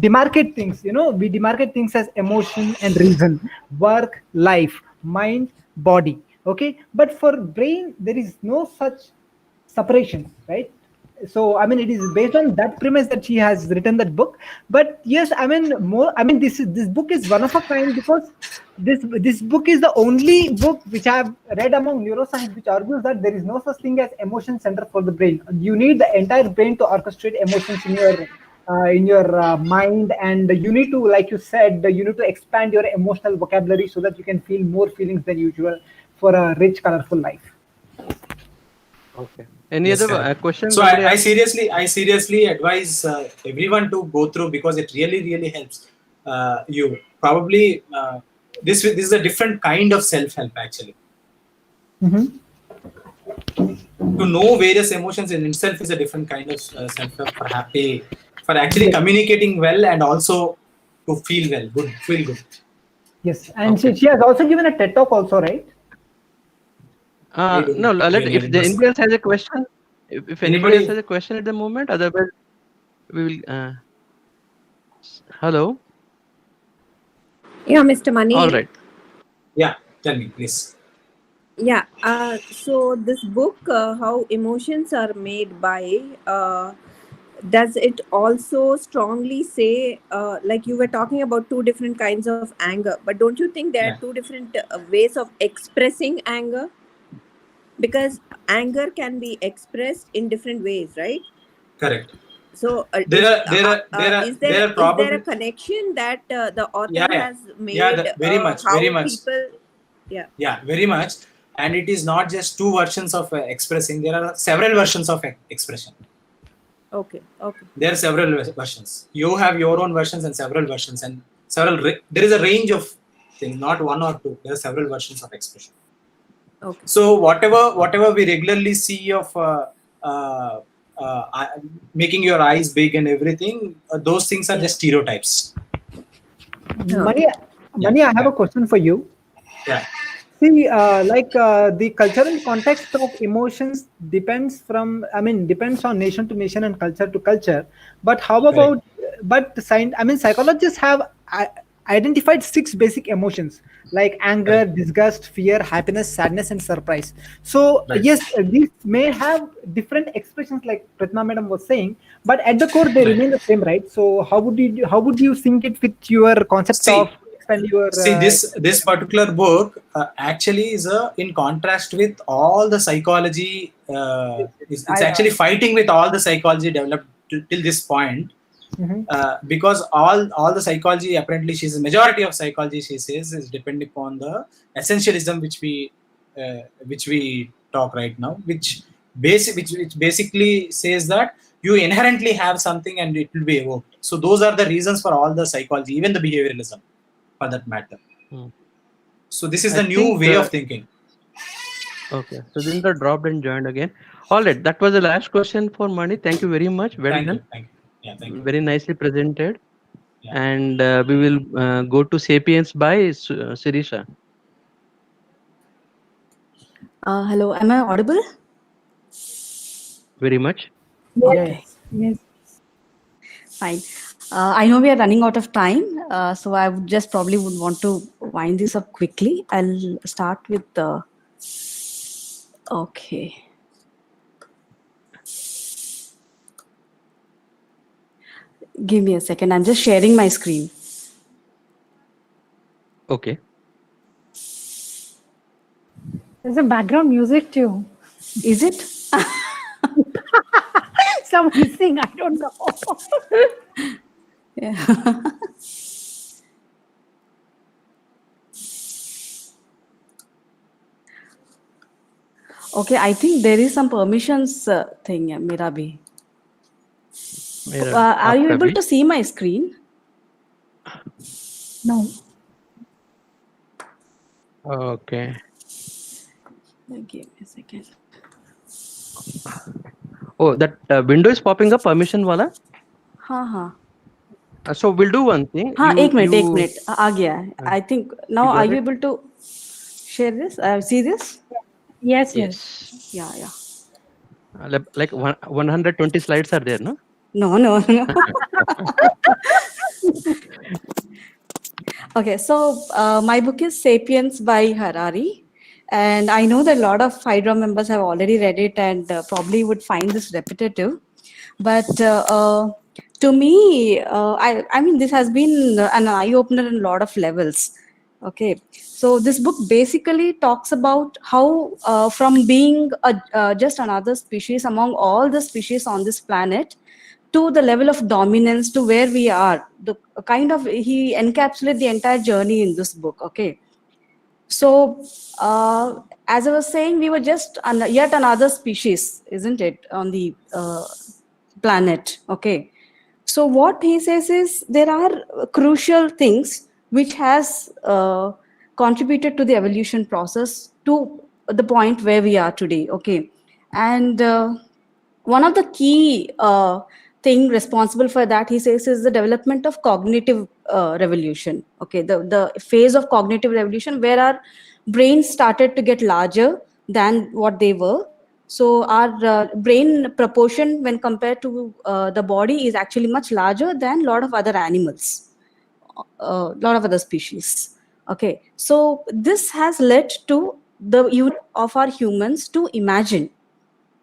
demarcate things. We demarcate things as emotion and reason, work, life, mind, body. Okay, but for brain there is no such separation, right? So I mean, it is based on that premise that she has written that book. But yes, this book is one of a kind, because this book is the only book which I have read among neuroscience which argues that there is no such thing as emotion center for the brain. You need the entire brain to orchestrate emotions in your mind, and you need to, like you said, you need to expand your emotional vocabulary so that you can feel more feelings than usual for a rich, colorful life. Okay. Any Yes, other correct. questions? So I seriously advise everyone to go through, because it really helps you. Probably this is a different kind of self-help actually. To know various emotions in itself is a different kind of self-help for actually communicating well, and also to feel good. Yes, and Okay. she has also given a TED talk also, right? No, if anybody else has a question, if anybody else has a question at the moment, otherwise we will. Hello. Yeah, Mr. Mani. All right. Yeah, tell me, please. Yeah. So this book, How Emotions Are Made by, does it also strongly say, like you were talking about two different kinds of anger, but don't you think there are Yeah. two different ways of expressing anger? Because anger can be expressed in different ways, right? Correct. So There are there are there are is there there are a probably, connection that the author yeah, yeah, has yeah, made, very much, very how much. people? Yeah. Yeah, very much. And it is not just two versions of expressing. There are several versions of expression. Okay. Okay. There are several versions. You have your own versions and several versions, and there is a range of things, not one or two. There are several versions of expression. Okay. So whatever we regularly see of uh, uh, making your eyes big and everything, those things are just stereotypes. Mani, Yeah, I have yeah, a question for you. yeah. See, the cultural context of emotions depends on nation to nation and culture to culture. But how Correct. about, psychologists have identified 6 basic emotions like anger, Correct. disgust, fear, happiness, sadness, and surprise. So, Right. yes, these may have different expressions, like Pratna Madam was saying, but at the core, they Right. remain the same, right? So, how would you sync it with your concept of See, expand your See, this particular book actually is in contrast with all the psychology. It's I, actually fighting with all the psychology developed till this point, mhm. because all the psychology, apparently, she's the majority of psychology, she says, is depending upon the essentialism which we talk right now, which basically says that you inherently have something and it will be evoked. So those are the reasons for all the psychology, even the behavioralism, for that matter. Hmm. So this is I the new think way of thinking. okay. Sudhindra dropped and joined again. All right, that was the last question for Mani. Thank you very much. Well Thank done. you, thank you. Yeah, thank you. Very nicely presented. Yeah. And we will go to Sapiens by Sirisha. Hello, am I audible? Very much. Okay, Yes. fine. I know we are running out of time, so I would just probably would want to wind this up quickly. I'll start with the. Okay. Give me a second. I'm just sharing my screen. Okay. There's a background music too. Is it? Someone sing, I don't know. Yeah. Okay, I think there is some permissions thing, Mirabi. Are you able to see my screen? No. Okay. Give me a second. Oh, that window is popping up, permission wala. हाँ. So we'll do one thing. हाँ, एक minute आ गया है. I think now go are you ahead. able to share this? See this? Yes. Yeah. Like 120 slides are there, no? No. Okay, so my book is Sapiens by Harari. And I know that a lot of HYDRAW members have already read it and probably would find this repetitive. But to me, I mean, this has been an eye-opener in a lot of levels. Okay, so this book basically talks about how from being just another species among all the species on this planet, to the level of dominance, to where we are, the kind of, he encapsulates the entire journey in this book. Okay, so as I was saying, we were just yet another species, isn't it, on the planet. Okay, so what he says is there are crucial things which has contributed to the evolution process to the point where we are today. Okay, and one of the key thing responsible for that, he says, is the development of cognitive revolution. Okay, the phase of cognitive revolution where our brains started to get larger than what they were. So our brain proportion when compared to the body is actually much larger than a lot of other animals lot of other species. Okay, so this has led to the use of our humans to imagine.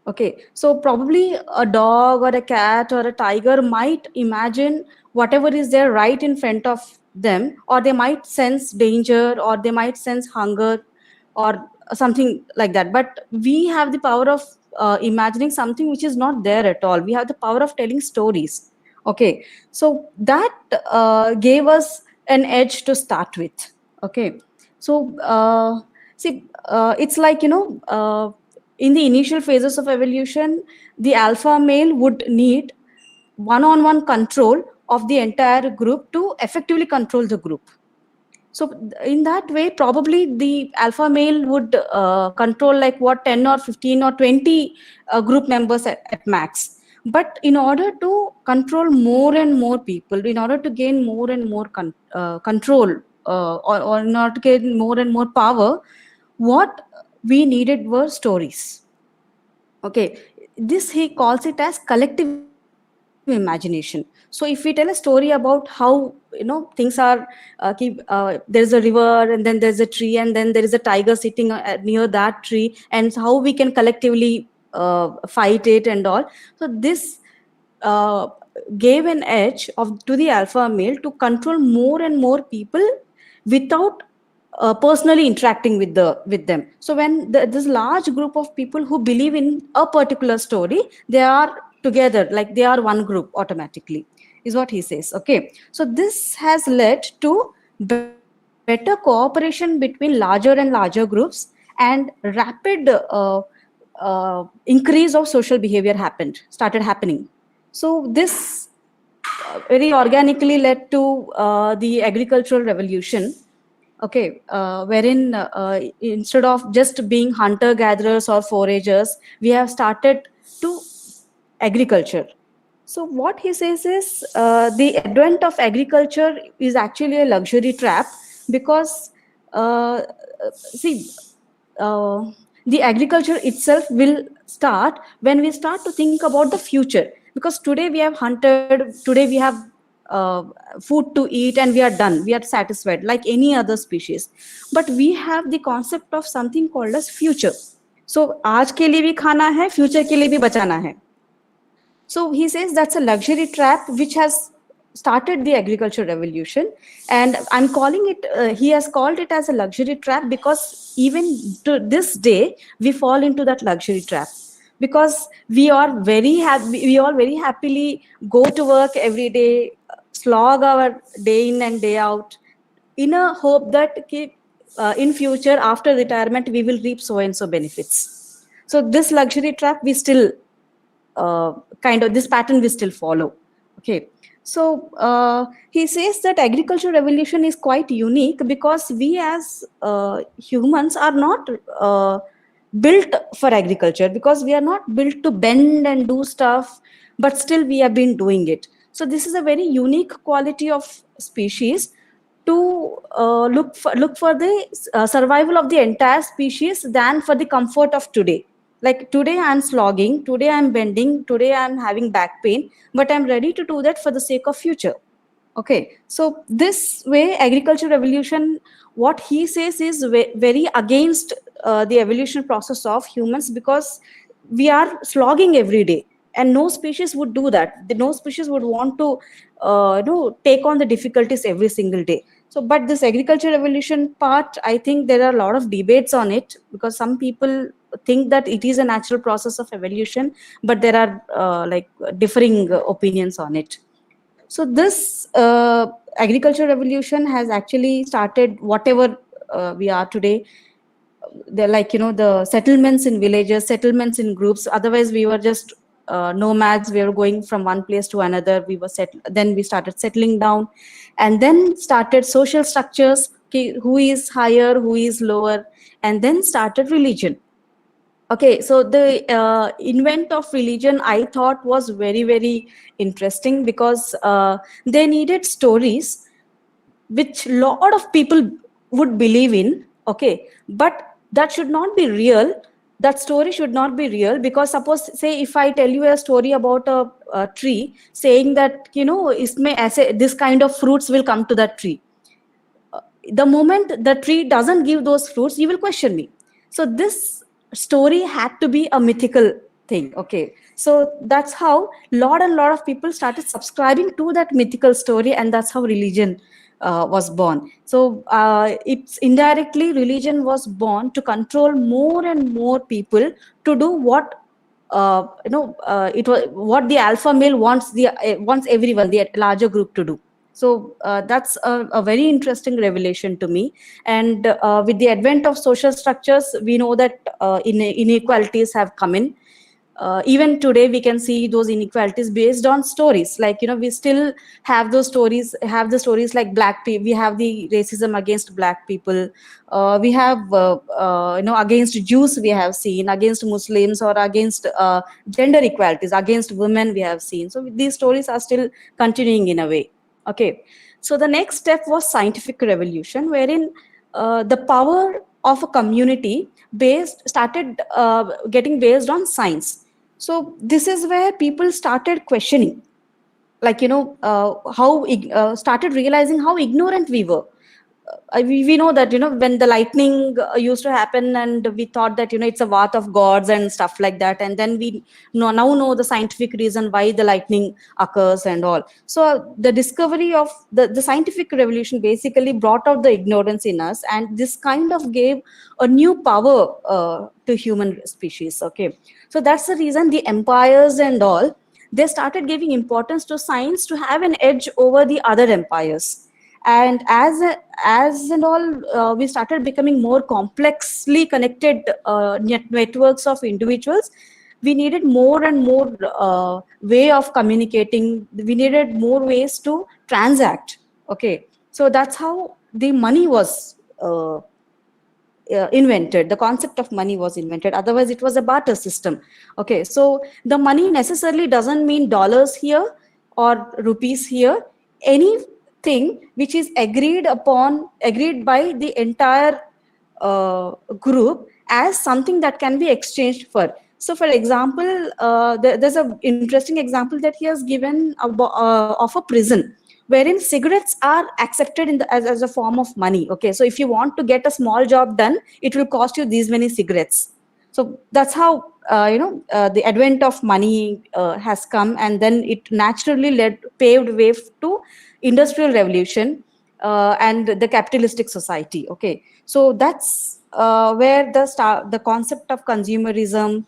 Okay, so probably a dog or a cat or a tiger might imagine whatever is there right in front of them, or they might sense danger, or they might sense hunger, or something like that. But we have the power of imagining something which is not there at all. We have the power of telling stories. Okay, so that gave us an edge to start with. Okay, so see, it's like, in the initial phases of evolution, the alpha male would need one-on-one control of the entire group to effectively control the group. So in that way, probably the alpha male would control like what 10 or 15 or 20 group members at max. But in order to control more and more people, in order to gain more and more control, or in order to gain more and more power, what we needed were stories. Okay, this he calls it as collective imagination. So if we tell a story about how, things are, there's a river, and then there's a tree, and then there is a tiger sitting near that tree, and how we can collectively fight it and all. So this uh, gave an edge to the alpha male to control more and more people without personally interacting with them. So when this large group of people who believe in a particular story, they are together, like they are one group automatically, is what he says. Okay, so this has led to better cooperation between larger and larger groups, and rapid increase of social behavior started happening. So this very organically led to the agricultural revolution. Okay, wherein instead of just being hunter gatherers or foragers, we have started to agriculture. So what he says is, the advent of agriculture is actually a luxury trap, because see, uh, the agriculture itself will start when we start to think about the future. Because today we have hunted, today we have uh, food to eat, and we are done, we are satisfied like any other species. But we have the concept of something called as future. So आज के लिए भी खाना है, future के लिए भी बचाना है. So he says that's a luxury trap which has started the agriculture revolution, and I'm calling it. He has called it as a luxury trap because even to this day we fall into that luxury trap, because we are very happy. We all very happily go to work every day, slog our day in and day out, in a hope that in future after retirement we will reap so and so benefits. So this luxury trap we still kind of, this pattern we still follow. Okay, so he says that agricultural revolution is quite unique because we as humans are not built for agriculture, because we are not built to bend and do stuff, but still we have been doing it. So this is a very unique quality of species, to look for the survival of the entire species than for the comfort of today. Like today I'm slogging, today I'm bending, today I'm having back pain, but I'm ready to do that for the sake of future. Okay, so this way agriculture revolution, what he says is very against the evolution process of humans, because we are slogging every day, and no species would do that. No species would want to take on the difficulties every single day. So but this agriculture revolution part, I think there are a lot of debates on it, because some people think that it is a natural process of evolution, but there are differing opinions on it. So this agriculture revolution has actually started whatever we are today. They're like, the settlements in villages, settlements in groups. Otherwise we were just nomads. We were going from one place to another. We were then we started settling down, and then started social structures. Okay, who is higher, who is lower, and then started religion. Okay, so the invent of religion, I thought, was very, very interesting, because they needed stories which lot of people would believe in. Okay, but that should not be real, that story should not be real, because suppose say if I tell you a story about a tree saying that this kind of fruits will come to that tree, the moment the tree doesn't give those fruits, you will question me. So this story had to be a mythical thing. Okay, so that's how lot and lot of people started subscribing to that mythical story, and that's how religion was born. So it's indirectly religion was born to control more and more people to do what it was what the alpha male wants everyone, the larger group, to do. So that's a very interesting revelation to me. And with the advent of social structures, we know that inequalities have come in. Even today we can see those inequalities based on stories, like we still have those stories, have the stories like black people, we have the racism against black people, we have against Jews, we have seen against Muslims, or against gender equalities against women, we have seen. So these stories are still continuing in a way. Okay, so the next step was scientific revolution, wherein the power of a community started getting based on science. So this is where people started questioning, like started realizing how ignorant we were. We know that when the lightning used to happen, and we thought that it's a wrath of gods and stuff like that, and then we now know the scientific reason why the lightning occurs and all. So the discovery of the scientific revolution basically brought out the ignorance in us, and this kind of gave a new power to human species. Okay, so that's the reason the empires and all, they started giving importance to science to have an edge over the other empires. And as and all, we started becoming more complexly connected networks of individuals. We needed more and more way of communicating, we needed more ways to transact. Okay, so that's how the money was invented. The concept of money was invented, otherwise it was a barter system. Okay, so the money necessarily doesn't mean dollars here or rupees here. Anything which is agreed by the entire group as something that can be exchanged for. So for example, there's an interesting example that he has given of a prison, wherein cigarettes are accepted as a form of money. Okay, so if you want to get a small job done, it will cost you these many cigarettes. So that's how the advent of money has come, and then it naturally paved way to industrial revolution and the capitalistic society. Okay, so that's where the concept of consumerism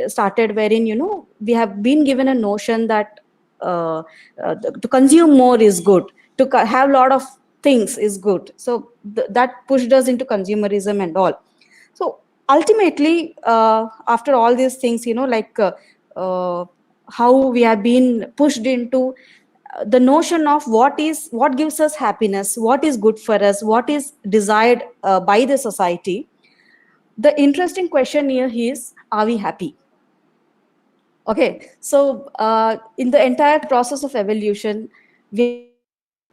started, wherein we have been given a notion that to consume more is good, to have a lot of things is good. So that pushed us into consumerism and all. So ultimately, after all these things, how we have been pushed into the notion of what gives us happiness, what is good for us, what is desired by the society. The interesting question here is, are we happy? Okay, so in the entire process of evolution, we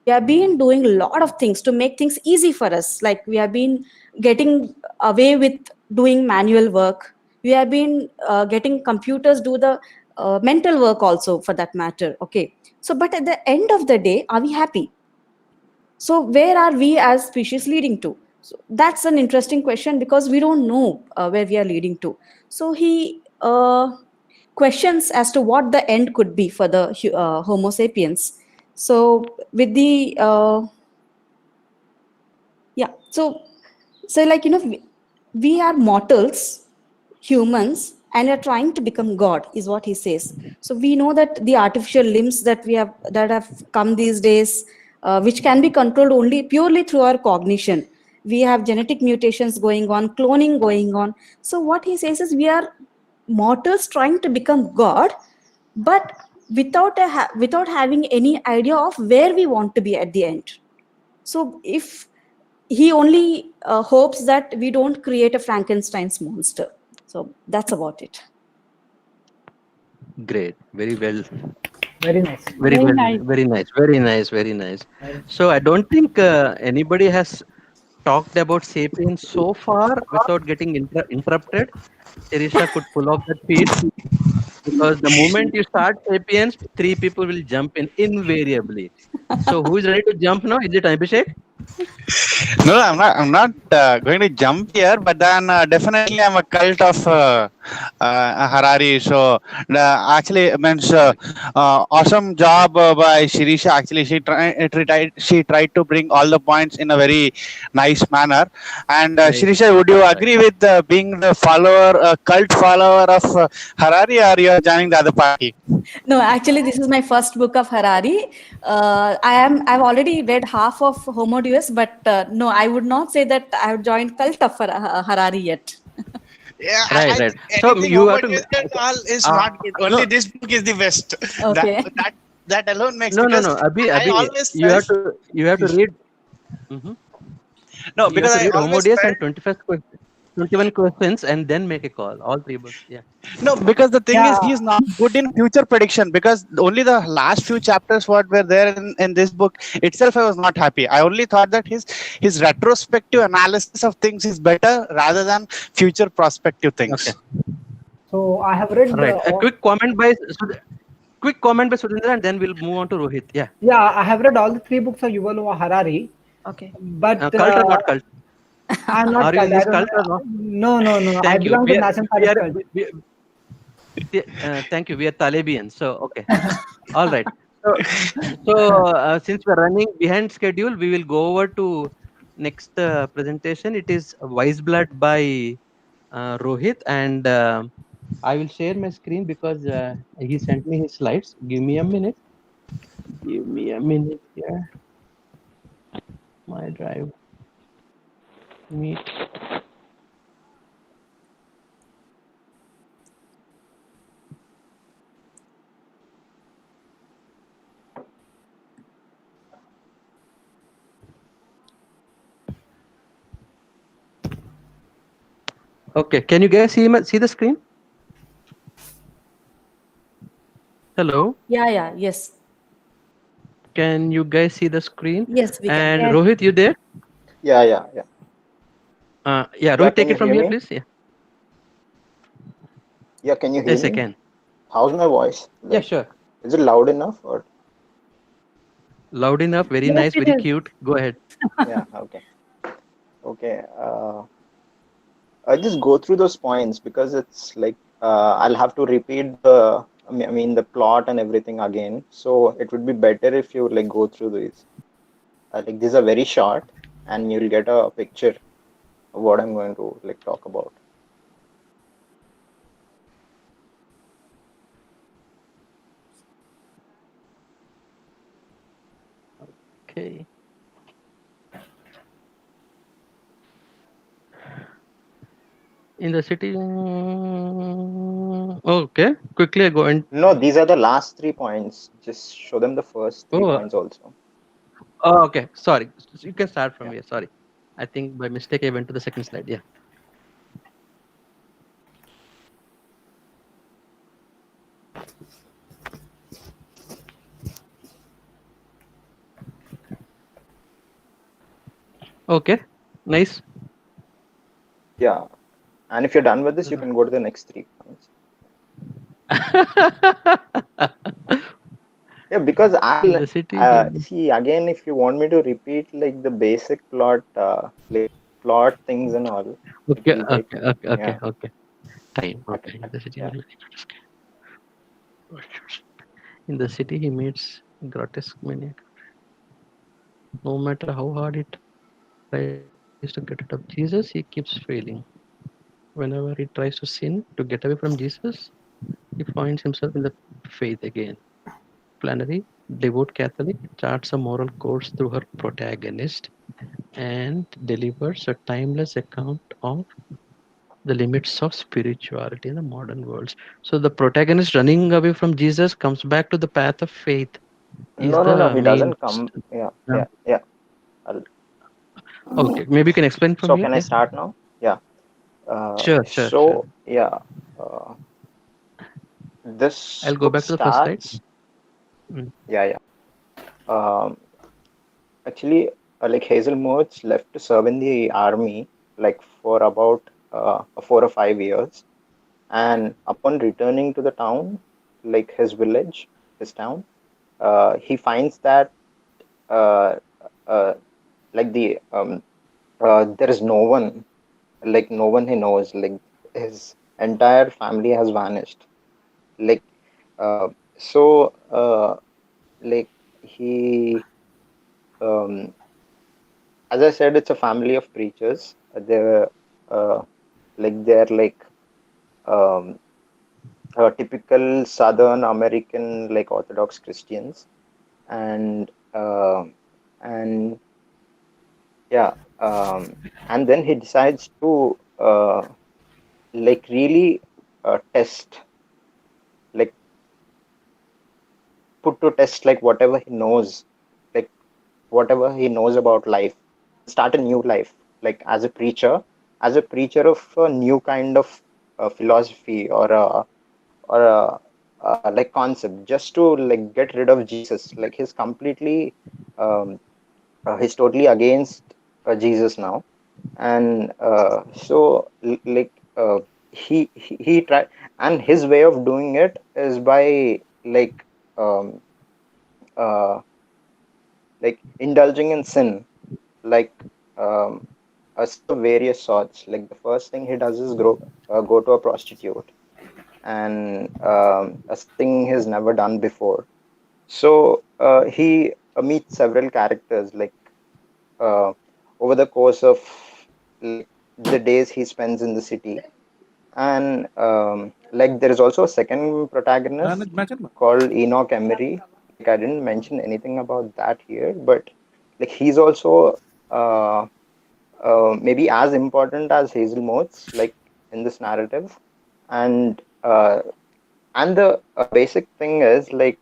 have been doing a lot of things to make things easy for us. Like we have been getting away with doing manual work. We have been getting computers do the mental work also, for that matter. Okay, so but at the end of the day, are we happy? So where are we as species leading to? So that's an interesting question, because we don't know where we are leading to. So he questions as to what the end could be for the Homo sapiens. So with the so like we are mortals, humans, and are trying to become God, is what he says. So we know that the artificial limbs that have come these days, which can be controlled only purely through our cognition. We have genetic mutations going on, cloning going on. So what he says is, we are mortals trying to become God, but without having any idea of where we want to be at the end. So if he only hopes that we don't create a Frankenstein's monster. So that's about it. Great. Very well. Very nice. Very Very well. nice. Very nice. Very nice. Very nice. So I don't think anybody has talked about Sapiens so far without getting interrupted. Sirisha could pull off that feat because the moment you start Sapiens, three people will jump in invariably. So who is ready to jump now? Is it Abhishek? No, I'm not. I'm not going to jump here, but then definitely I'm a cult of Harari. So actually, it means awesome job by Shirisha. Actually, she tried to bring all the points in a very nice manner. And Nice. Shirisha, would you agree with being the follower, cult follower of Harari, or you are joining the other party? No, actually, this is my first book of Harari. I've already read half of Homo Deus, but no, I would not say that I have joined cult of Harari yet. Yeah, Right, I right. think So anything you have Homer to. and all is Uh, not good. Only no, this book is the best. That Okay. that that alone makes, no, no, because no. Abhi, I Abhi, always felt you have to read. Mhm. no, You have because to I read Homo always Deus and felt 21 questions and then make a call. All three books. Yeah. no, because the thing is Yeah, he's not good in future prediction, because only the last few chapters what were there in this book itself I was not happy. I only thought that his retrospective analysis of things is better rather than future prospective Okay. things. so I have read Right. A quick comment by Sudhindra, and then we'll move on to Rohit. Yeah. yeah, I have read all the three books of Yuval Noah Harari, Okay. but Cult or not cult? I'm not Are you cult. in I this don't. cult or not? No, no, no. I Thank you. belong to National We Party are cult. thank you. We are Taliban. So okay. All right. So, since we're running behind schedule, we will go over to next presentation. It is Wise Blood by Rohit, and I will share my screen because he sent me his slides. Give me a minute. Give me a minute here. My drive. Meet. Okay. Can you guys see the screen? Hello. Yeah, yes. Can you guys see the screen? Yes, we can. And Yes. Rohit, you there? Yeah. Yeah, Yeah, Rohit, can take you it from hear here, me? please. Yeah. Yeah, can you hear Yes, I me? can. How's my voice? Yeah, Like, sure. is it loud enough or? Loud enough, very Yes, nice, it very is. cute. Go ahead. Yeah, okay. Okay. I just go through those points because it's like I'll have to repeat I mean the plot and everything again. So it would be better if you like go through these. Like these are very short, and you'll get a picture of what I'm going to like talk about. Okay. In the city. Okay. Quickly I go and. No, these are the last 3 points. Just show them the first three Oh, points also. okay. Sorry. So you can start from Yeah. here. Sorry. I think by mistake I went to the second slide. Yeah. Okay. Nice. Yeah. And if you're done with this, you can go to the next 3 points. Yeah, because In I'll the city. see again if you want me to repeat like the basic plot, like plot things and all, it Okay. will take. Okay. Okay. Okay. Yeah. Okay. Time. Okay. Okay. In the city. Yeah. In the city, he meets grotesque maniac. No matter how hard it tries to get rid of Jesus, he keeps failing. Whenever he tries to sin to get away from Jesus, he finds himself in the faith again. Flannery, devout Catholic, charts a moral course through her protagonist and delivers a timeless account of the limits of spirituality in the modern world. So the protagonist running away from Jesus comes back to the path of faith. Is No. the He main. doesn't come. Yeah. Yeah. Yeah. I'll, Okay, maybe you can explain from so here. can I Yeah. start now? Yeah. Sure. So yeah. This I'll go book back to the first slide. starts. Mm. Yeah. Um. Actually, like Hazel Moats left to serve in the army like for about 4 or 5 years, and upon returning to the town, like his village, his town, he finds that uh, uh, like there is no one he knows, like his entire family has vanished, like uh, so like he um, as I said, it's a family of preachers. They're uh, they're like um, typical Southern American like Orthodox Christians, and and yeah, and then he decides to really test, like put to test like like whatever he knows about life, and start a new life, like as a preacher of a new kind of philosophy or a like concept, just to like get rid of Jesus. Like um, he's totally against Jesus now, and he tried, and his way of doing it is by um, uh, indulging in sin, like um, a sin of various sorts. Like the first thing he does is go to a prostitute, and something he's never done before. So he meets several characters, like uh, over the course of like the days he spends in the city, and like there is also a second protagonist called Enoch Emery. Like I didn't mention anything about that here, but like he's also uh, maybe as important as Hazel Motes, like in this narrative, and the basic thing is like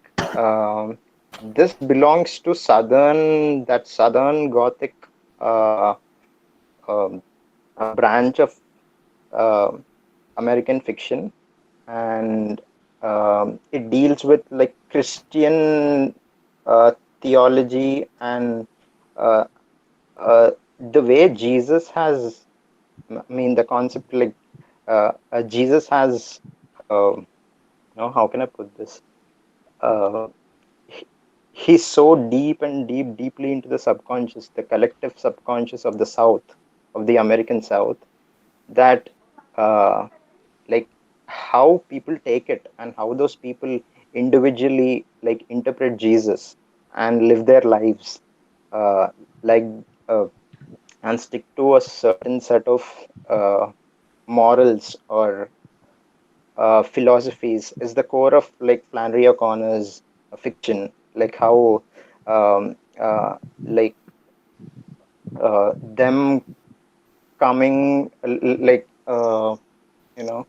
this belongs to southern Gothic uh, um, a branch of uh, American fiction, and it deals with like Christian theology, and uh, the way Jesus has, I mean, the concept like Jesus has, how can I put this? Uh, he- he's so deeply into the subconscious, the collective subconscious of the South, of the American South, that uh, like how people take it, and how those people individually like interpret Jesus and live their lives, uh, like uh, and stick to a certain set of morals or philosophies, is the core of like Flannery O'Connor's fiction. Like how um, uh, like them coming you know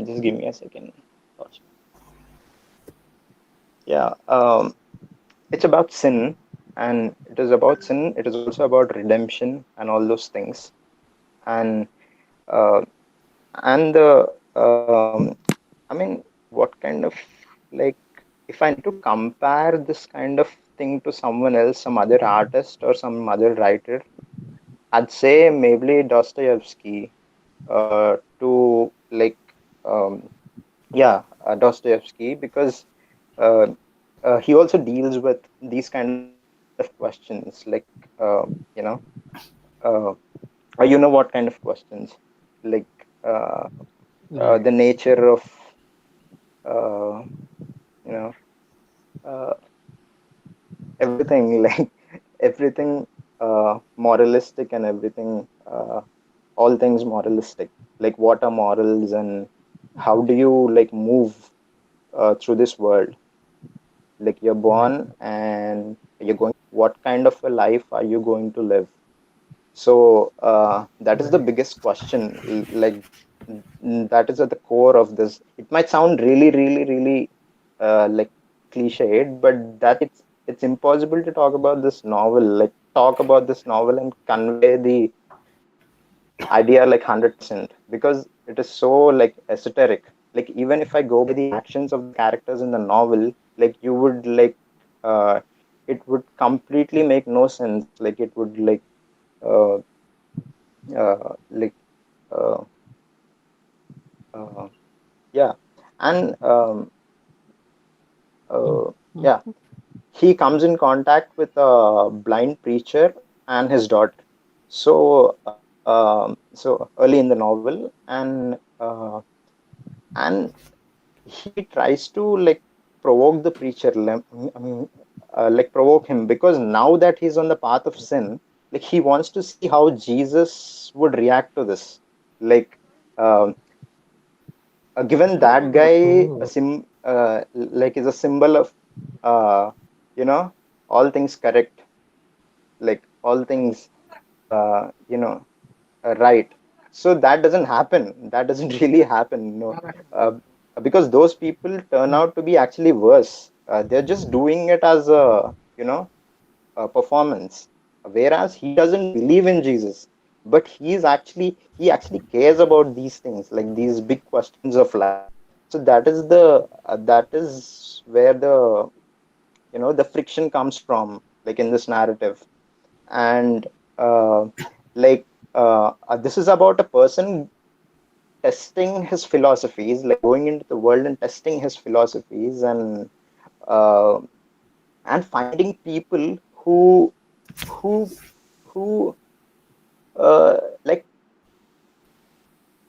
just give me a second. Yeah, it's about sin, and it is about sin. It is also about redemption and all those things, and uh, the I mean, what kind of like, if I need to compare this kind of thing to someone else, some other artist or some other writer, I'd say maybe Dostoevsky. To like yeah, Dostoevsky, because uh, he also deals with these kind of questions, like you know uh, what kind of questions, like uh, Like, the nature of uh, you know uh, everything like everything moralistic, and everything all things moralistic, like what are morals, and how do you like move through this world, like you're like, born and you're going, what kind of a life are you going to live? So that is the like, biggest question, that is at the core of this. It might sound really like cliched, but it's impossible to talk about this novel, like talk about this novel and convey the idea like 100%, because it is so like esoteric. Like even if I go by the actions of the characters in the novel, like you would uh it would completely make no sense. Like it would uh, like uh, uh, yeah, and uh, yeah, he comes in contact with a blind preacher and his daughter. So so early in the novel, and he tries to like provoke the preacher, I mean, like provoke him, because now that he's on the path of sin, like he wants to see how Jesus would react to this. Like, um, given that guy a like is a symbol of uh, you know, all things correct, like all things right. So that doesn't happen. That doesn't really happen. No, uh, because those people turn out to be actually worse. They're just doing it as a a performance. Whereas he doesn't believe in Jesus, but he actually cares about these things, like these big questions of life. So that is where the the friction comes from, like in this narrative. And uh, like this is about a person testing his philosophies, like going into the world and testing his philosophies, uh, and finding people who who like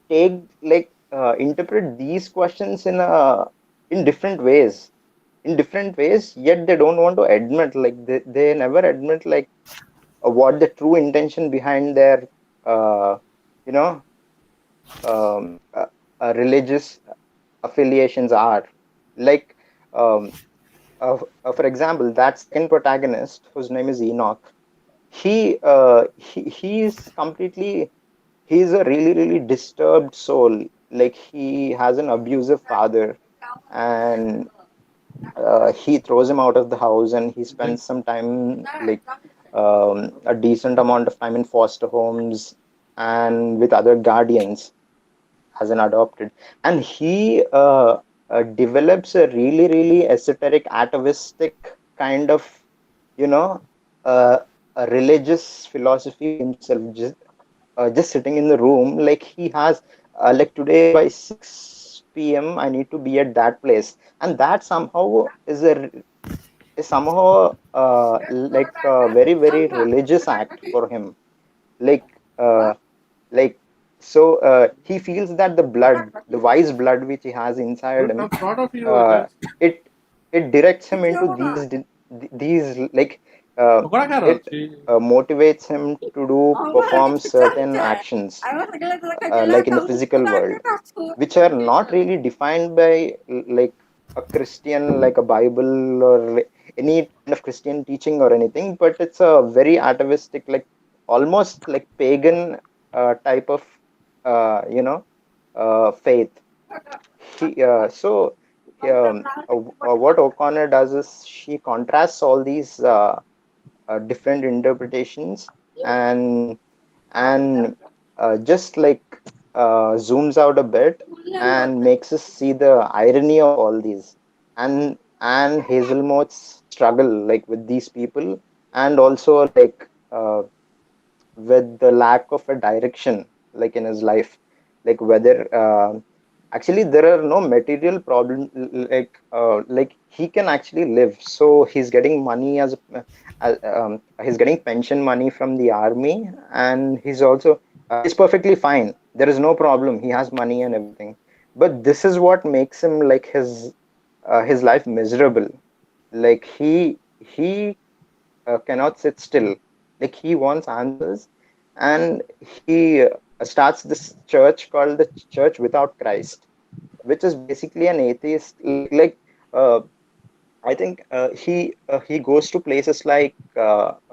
take interpret these questions in different ways, yet they don't want to admit, like they never admit, like what the true intention behind their uh, you know um, uh, religious affiliations are. Like, um, for example, that second protagonist, whose name is Enoch, he's completely, he's a really really disturbed soul. Like he has an abusive father, and he throws him out of the house, and he spends some time, like a decent amount of time in foster homes and with other guardians as an adopted. And he develops a really really esoteric atavistic kind of you know uh, a religious philosophy himself, just sitting in the room. Like he has like today by 6 p.m. I need to be at that place, and that somehow is somehow like a very very religious act for him. Like uh, like so he feels that the wise blood which he has inside him, uh, it it directs him into these like it motivates him to do perform certain actions, like in the physical world, which are not really defined by like a Christian, like a Bible, or any kind of Christian teaching or anything, but it's a very atavistic, like almost like pagan type of faith. What O'Connor does is she contrasts all these different interpretations, and and just like zooms out a bit and makes us see the irony of all these, and Hazelmout's struggle like with these people, and also like with the lack of a direction, like in his life, like whether actually there are no material problem, like he can actually live. So he's getting money he's getting pension money from the army, and he's also he's perfectly fine. There is no problem, he has money and everything. But this is what makes him like his life miserable. Like he cannot sit still. Like he wants answers, and he starts this church called the Church Without Christ, which is basically an atheist. Uh, I think he goes to places like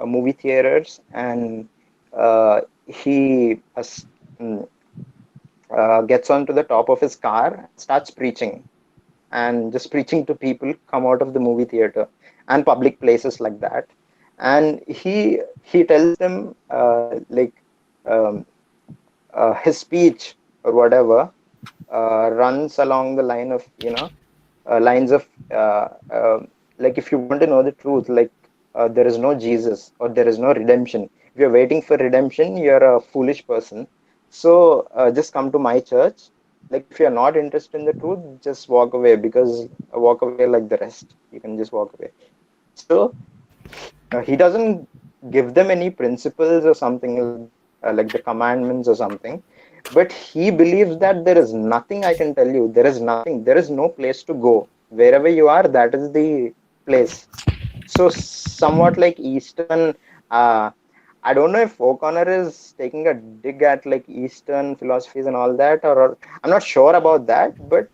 movie theaters, and he mm, gets onto the top of his car and starts preaching, and just preaching to people come out of the movie theater and public places like that. And he tells them um, his speech or whatever runs along the lines of uh, like if you want to know the truth, like there is no Jesus or there is no redemption. If you're waiting for redemption, you're a foolish person. So just come to my church. Like if you're not interested in the truth, just walk away, because walk away like the rest. You can just walk away. So he doesn't give them any principles or something like the commandments or something, but he believes that there is nothing I can tell you. There is nothing. There is no place to go. Wherever you are, that is the place. So somewhat like Eastern. Uh, I don't know if O'Connor is taking a dig at like Eastern philosophies and all that, or I'm not sure about that. But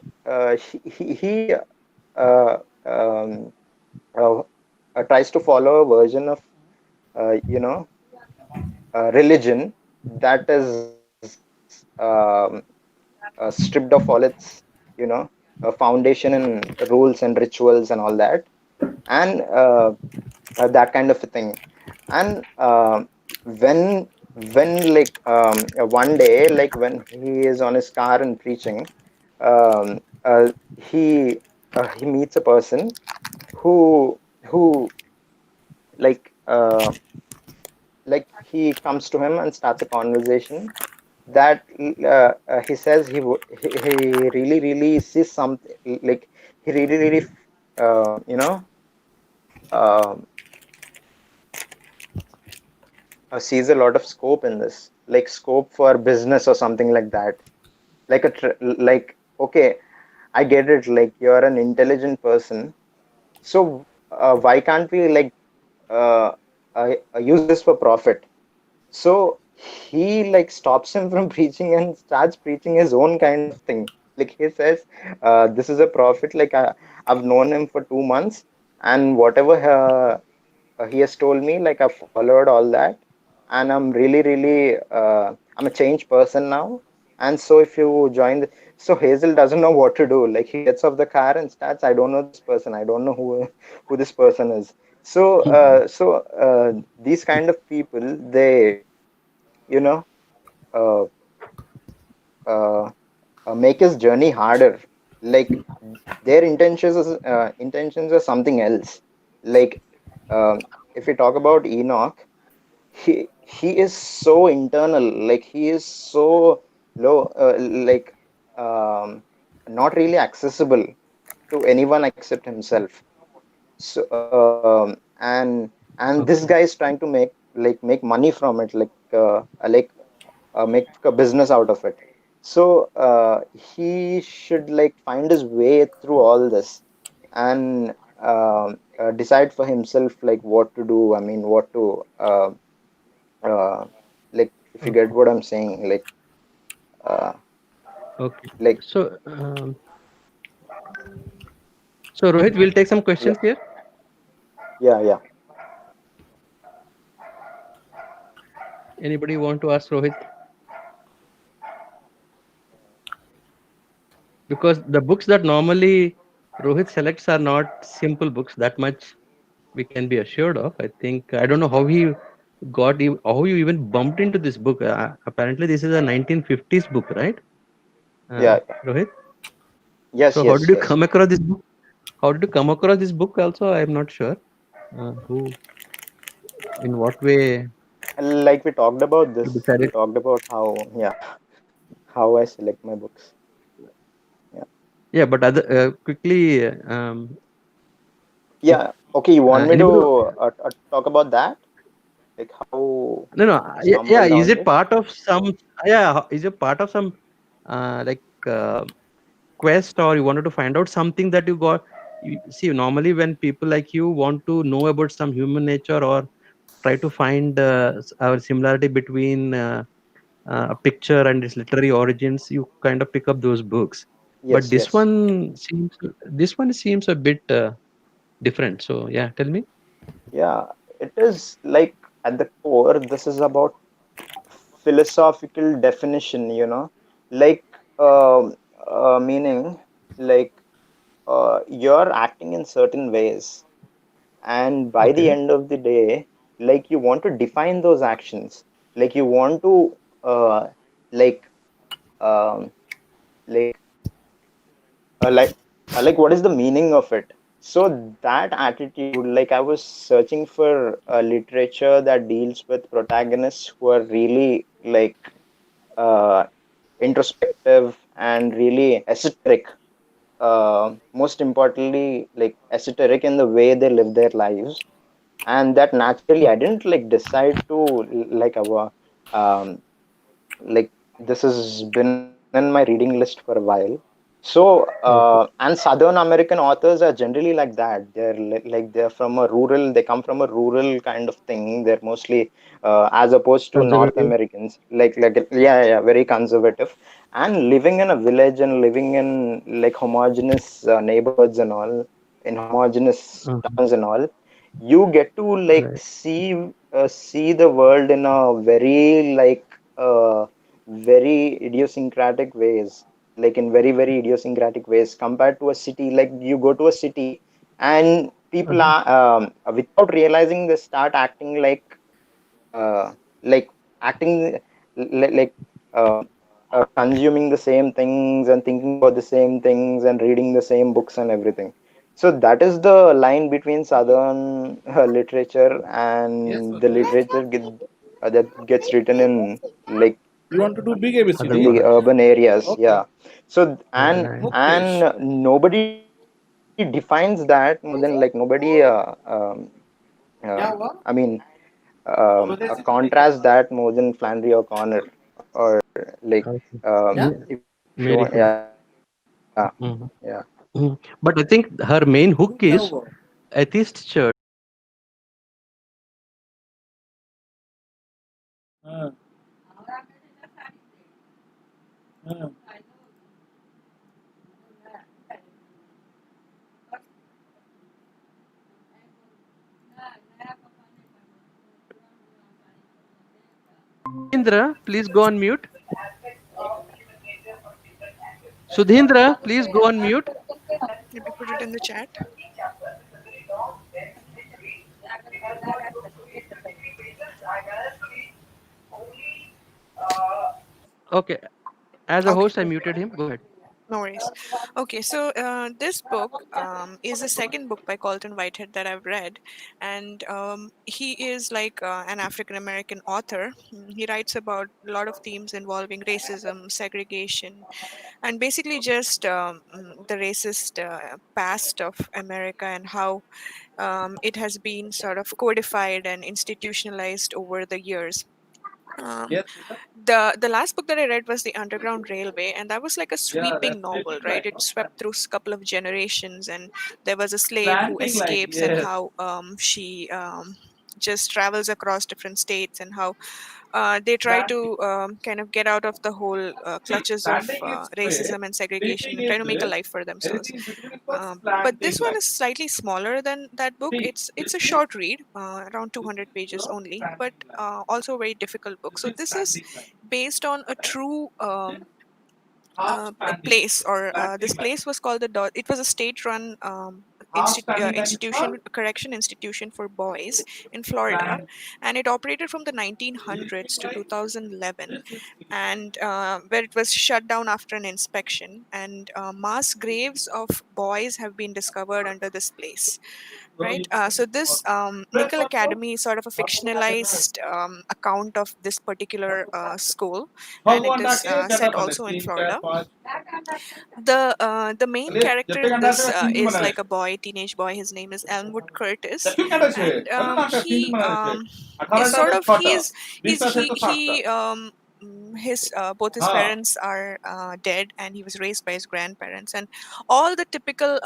he uh, um, uh, tries to follow a version of you know religion that is stripped of all its you know foundation and rules and rituals and all that, and that kind of a thing. And when like one day, like when he is on his car and preaching, um, uh, he he meets a person who like he comes to him and starts a conversation that he says he really really sees something, like he really really you know um sees a lot of scope in this, like scope for business or something like that. Like like, okay, I get it, like you're an intelligent person, so why can't we like uh, use this for profit? So he like stops him from preaching and starts preaching his own kind of thing. Like he says, this is a prophet. Like I've known him for 2 months, and whatever he has told me, like I've followed all that, and I'm really, really, I'm a changed person now. And so if you join, so Hazel doesn't know what to do. Like he gets off the car and starts, I don't know this person. I don't know who this person is. So, these kind of people, they you know uh, uh, make his journey harder. Like their intentions are something else. Like if we talk about Enoch, he is so internal. Like he is so low, like um, not really accessible to anyone except himself. So and this Okay. guy is trying to make money from it, make a business out of it. So he should like find his way through all this, and decide for himself like what to do. I mean, what to uh, like, if you get Okay. what I'm saying, uh, Okay. like So Rohit, we'll take some yeah, questions here. yeah. Anybody want to ask Rohit? Because the books that normally Rohit selects are not simple books. That much we can be assured of. I think I don't know how he how you even bumped into this book. Apparently, this is a 1950s book, right? Yeah. Rohit. Yes, So how did yes, you yes. come across this book? How did you come across this book? Also, I'm not sure. Who, in what way Like we talked about you this. We decided? talked about how, yeah, how I select my books. Yeah. Yeah, but other quickly, if Yeah. Okay. You want me to anybody. talk about that? Like how No, no. I Yeah, yeah. stumbled Is on it this? part of some? Yeah. Is it part of some like quest, or you wanted to find out something that you got? See, normally when people like you want to know about some human nature or try to find our similarity between a picture and its literary origins, you kind of pick up those books. But Yes, yes. this one seems a bit different. So yeah, tell me. Yeah. It is like at the core, this is about philosophical definition, like meaning like you're acting in certain ways, and by the Okay. end of the day, like you want to define those actions, like you want to like um, like like what is the meaning of it? So that attitude, like I was searching for literature that deals with protagonists who are really like uh, introspective and really esoteric. Most importantly, like esoteric in the way they live their lives, and that naturally I didn't like decide to like um, like this has been in my reading list for a while. So Okay. and Southern American authors are generally like that. They're like they're from a rural, they come from a rural kind of thing. They're mostly as opposed to North Conservative. Americans, yeah, very conservative, and living in a village and living in like homogeneous neighborhoods and all, in homogeneous Uh-huh. towns and all. You get to like Right. see the world in a very very idiosyncratic ways, like in very very idiosyncratic ways compared to a city. Like you go to a city and people Uh-huh. are without realizing they start acting uh, like acting like consuming the same things and thinking about the same things and reading the same books and everything. So that is the line between southern literature and the literature that gets written in like You want to do big Other ABCD? in the parts. urban areas. Okay. Yeah. So Right. Okay. nobody defines that more than like nobody I mean contrast that more than Flannery O'Connor or like Okay. if you want, yeah, Mary Hood. yeah. Mhm. Mhm. But I think her main hook is atheist church. Uh, uh. Sudhindra, please go on mute. Sudhindra, please go on mute. Maybe put it in the chat. Okay. As a Okay. host, I muted him. Go ahead. No worries. Okay, so this book is the second book by Colton Whitehead that I've read, and he is like an African American author. He writes about a lot of themes involving racism, segregation, and basically just the racist past of America and how it has been sort of codified and institutionalized over the years. Um, the last book that I read was The Underground Railway, and that was like a sweeping novel, right? It swept through a couple of generations, and there was a slave who Slanting line, escapes, and yes. how she just travels across different states, and how they try Slanting. to kind of get out of the whole See, clutches of standing is straight, racism and segregation tilting and try is to make a life for themselves. anything in between is called But slanting this one line. is slightly smaller than that book. See, It's this a is short read, around 200 pages only, but slanting line. also a very difficult book. This So is this is slanting line. based on a true Yes. Half a standing, place, or this slanting line. place was called it was a state-run Half standing line is institution, called correction institution for boys in Florida, slant. and it operated from the Tilting 1900s to line. 2011, This is tilting. and where it was shut down after an inspection, and mass graves of boys have been discovered under this place, So right? you can So this press Nickel on the Academy is sort of a fictionalized account of this particular school, and it भगवान is डाके ज्यादा set बंदे also in 3 4 Florida. 5 The main अरे character जट्टे in Kanda this से तीन is बनाने like a boy, teenage boy. His name is Elmwood Curtis, जट्टे कंडा से and अरे ना का तीन he बनाने से is 18 sort टा of 6 टा 20 से तो 7 टा he his both his हाँ parents are dead, and he was raised by his grandparents, and all the typical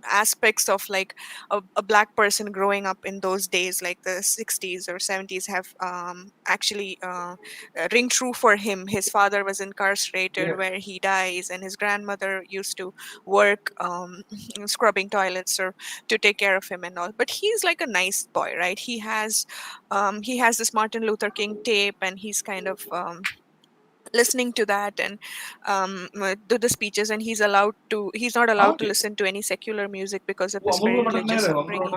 aspects of like a black person growing up in those days, like the 60s or 70s, have actually ring true for him. His father was incarcerated, yes where he dies, and his grandmother used to work scrubbing toilets or to take care of him and all. But he's like a nice boy, right? He has this Martin Luther King tape, and he's kind of listening to that and to the speeches, and he's not allowed to listen to any secular music because of his very religious upbringing.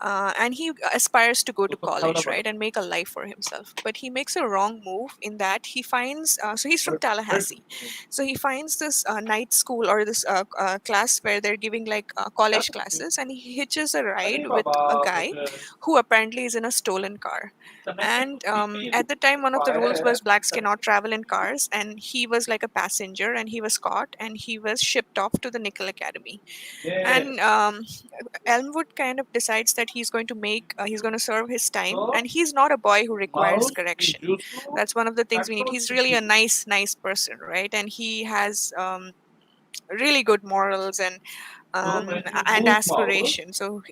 And he aspires to go to college, right, and make a life for himself. But he makes a wrong move in that he finds so he's from Tallahassee, so he finds this night school or this class where they're giving like college classes, and he hitches a ride with a guy who apparently is in a stolen car. And at the time, one of the rules was blacks cannot travel in cars, and he was like a passenger, and he was caught, and he was shipped off to the Nickel Academy. And Elmwood kind of decides that he's going to serve his time, and he's not a boy who requires correction. That's one of the things we need. He's really a nice person, right? And he has really good morals and aspiration. So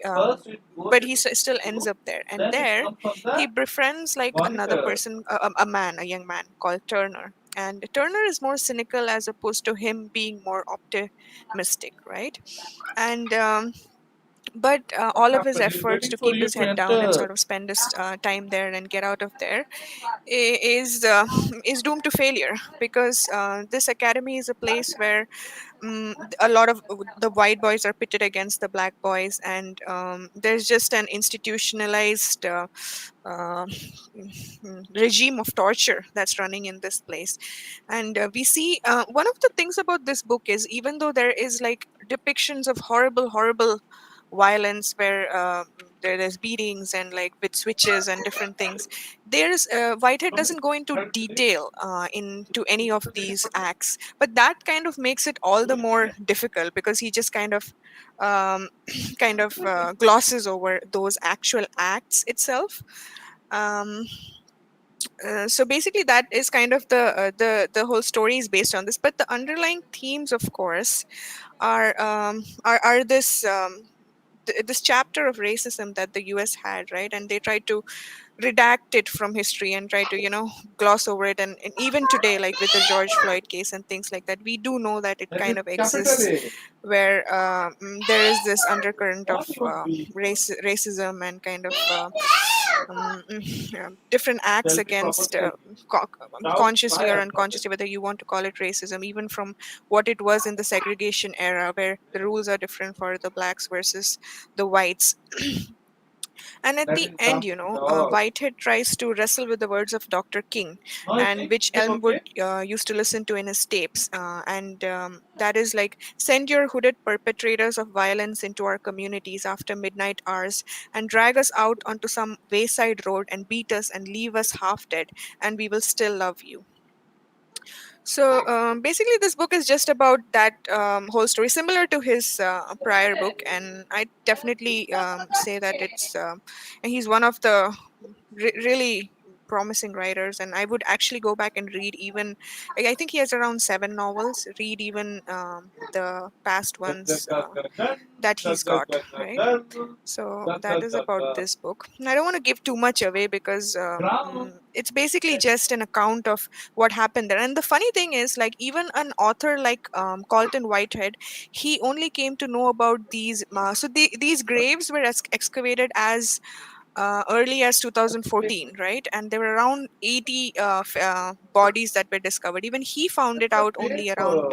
but he still ends up there, and there he befriends like another person, a young man called Turner. And Turner is more cynical as opposed to him being more optimistic, right? And but all of his efforts to keep his head down and sort of spend his time there and get out of there is doomed to failure, because this academy is a place where a lot of the white boys are pitted against the black boys, and there's just an institutionalized uh, regime of torture that's running in this place. And we see one of the things about this book is, even though there is like depictions of horrible violence where there's beatings and like with switches and different things, there's Whitehead doesn't go into detail into any of these acts, but that kind of makes it all the more difficult, because he just kind of glosses over those actual acts itself. um, so basically that is kind of the whole story is based on this, but the underlying themes, of course, are this this chapter of racism that the US had, right? And they tried to redact it from history and try to gloss over it. And even today, like with the George Floyd case and things like that, we do know that it kind of exists, where there is this undercurrent of racism and kind of different acts against consciously or unconsciously, whether you want to call it racism, even from what it was in the segregation era, where the rules are different for the blacks versus the whites. And at the end, Whitehead tries to wrestle with the words of Dr. King, and which Elmwood used to listen to in his tapes. And that is like, send your hooded perpetrators of violence into our communities after midnight hours and drag us out onto some wayside road and beat us and leave us half dead, and we will still love you. So basically, this book is just about that whole story, similar to his prior book, and I definitely say that it's and he's one of the really promising writers, and I would actually go back and read even. I think he has around 7 novels. Read even the past ones that he's got, right? So that is about this book. I don't want to give too much away, because it's basically just an account of what happened there. And the funny thing is, like, even an author like Colton Whitehead, he only came to know about these. These graves were excavated as early as 2014, right? And there were around 80 bodies that were discovered. Even he found it out only around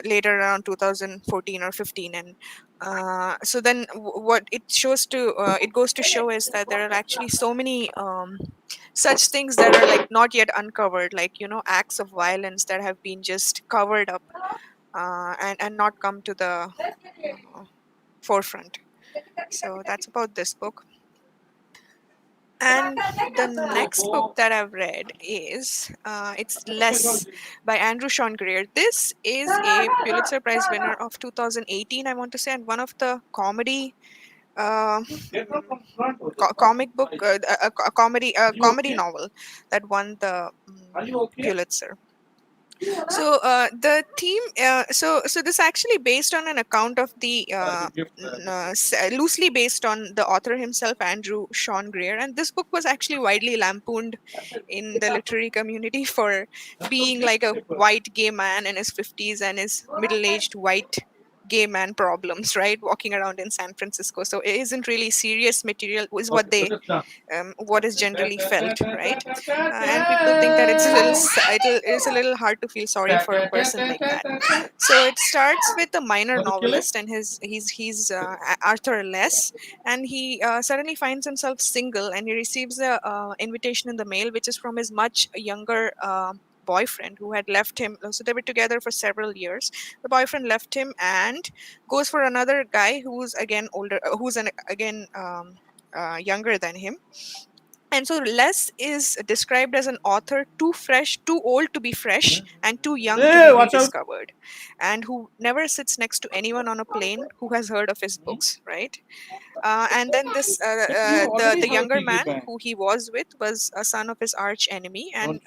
later, around 2014 or 15. And so then what it goes to show is that there are actually so many such things that are like not yet uncovered, like acts of violence that have been just covered up and not come to the forefront. So that's about this book. And the next book that I've read is it's Less by Andrew Sean Greer. This is a Pulitzer Prize winner of 2018, I want to say, and one of the comedy comic book a comedy novel that won the Pulitzer. So the theme, so this actually based on an account of the loosely based on the author himself, Andrew Sean Greer, and this book was actually widely lampooned in the literary community for being like a white gay man in his 50s and his middle-aged white gay man problems, right? Walking around in San Francisco. So it isn't really serious material, is what they what is generally felt, right? And people think that it's a little it is a little hard to feel sorry for a person like that. So it starts with a minor novelist, and he's Arthur Less, and he suddenly finds himself single, and he receives a invitation in the mail, which is from his much younger boyfriend who had left him. So they were together for several years. The boyfriend left him and goes for another guy who's again older, again younger than him. And so Les is described as an author too fresh, too old to be fresh, and too young to be rediscovered, and who never sits next to anyone on a plane who has heard of his books, right? And then the younger man who he was with was a son of his arch enemy, and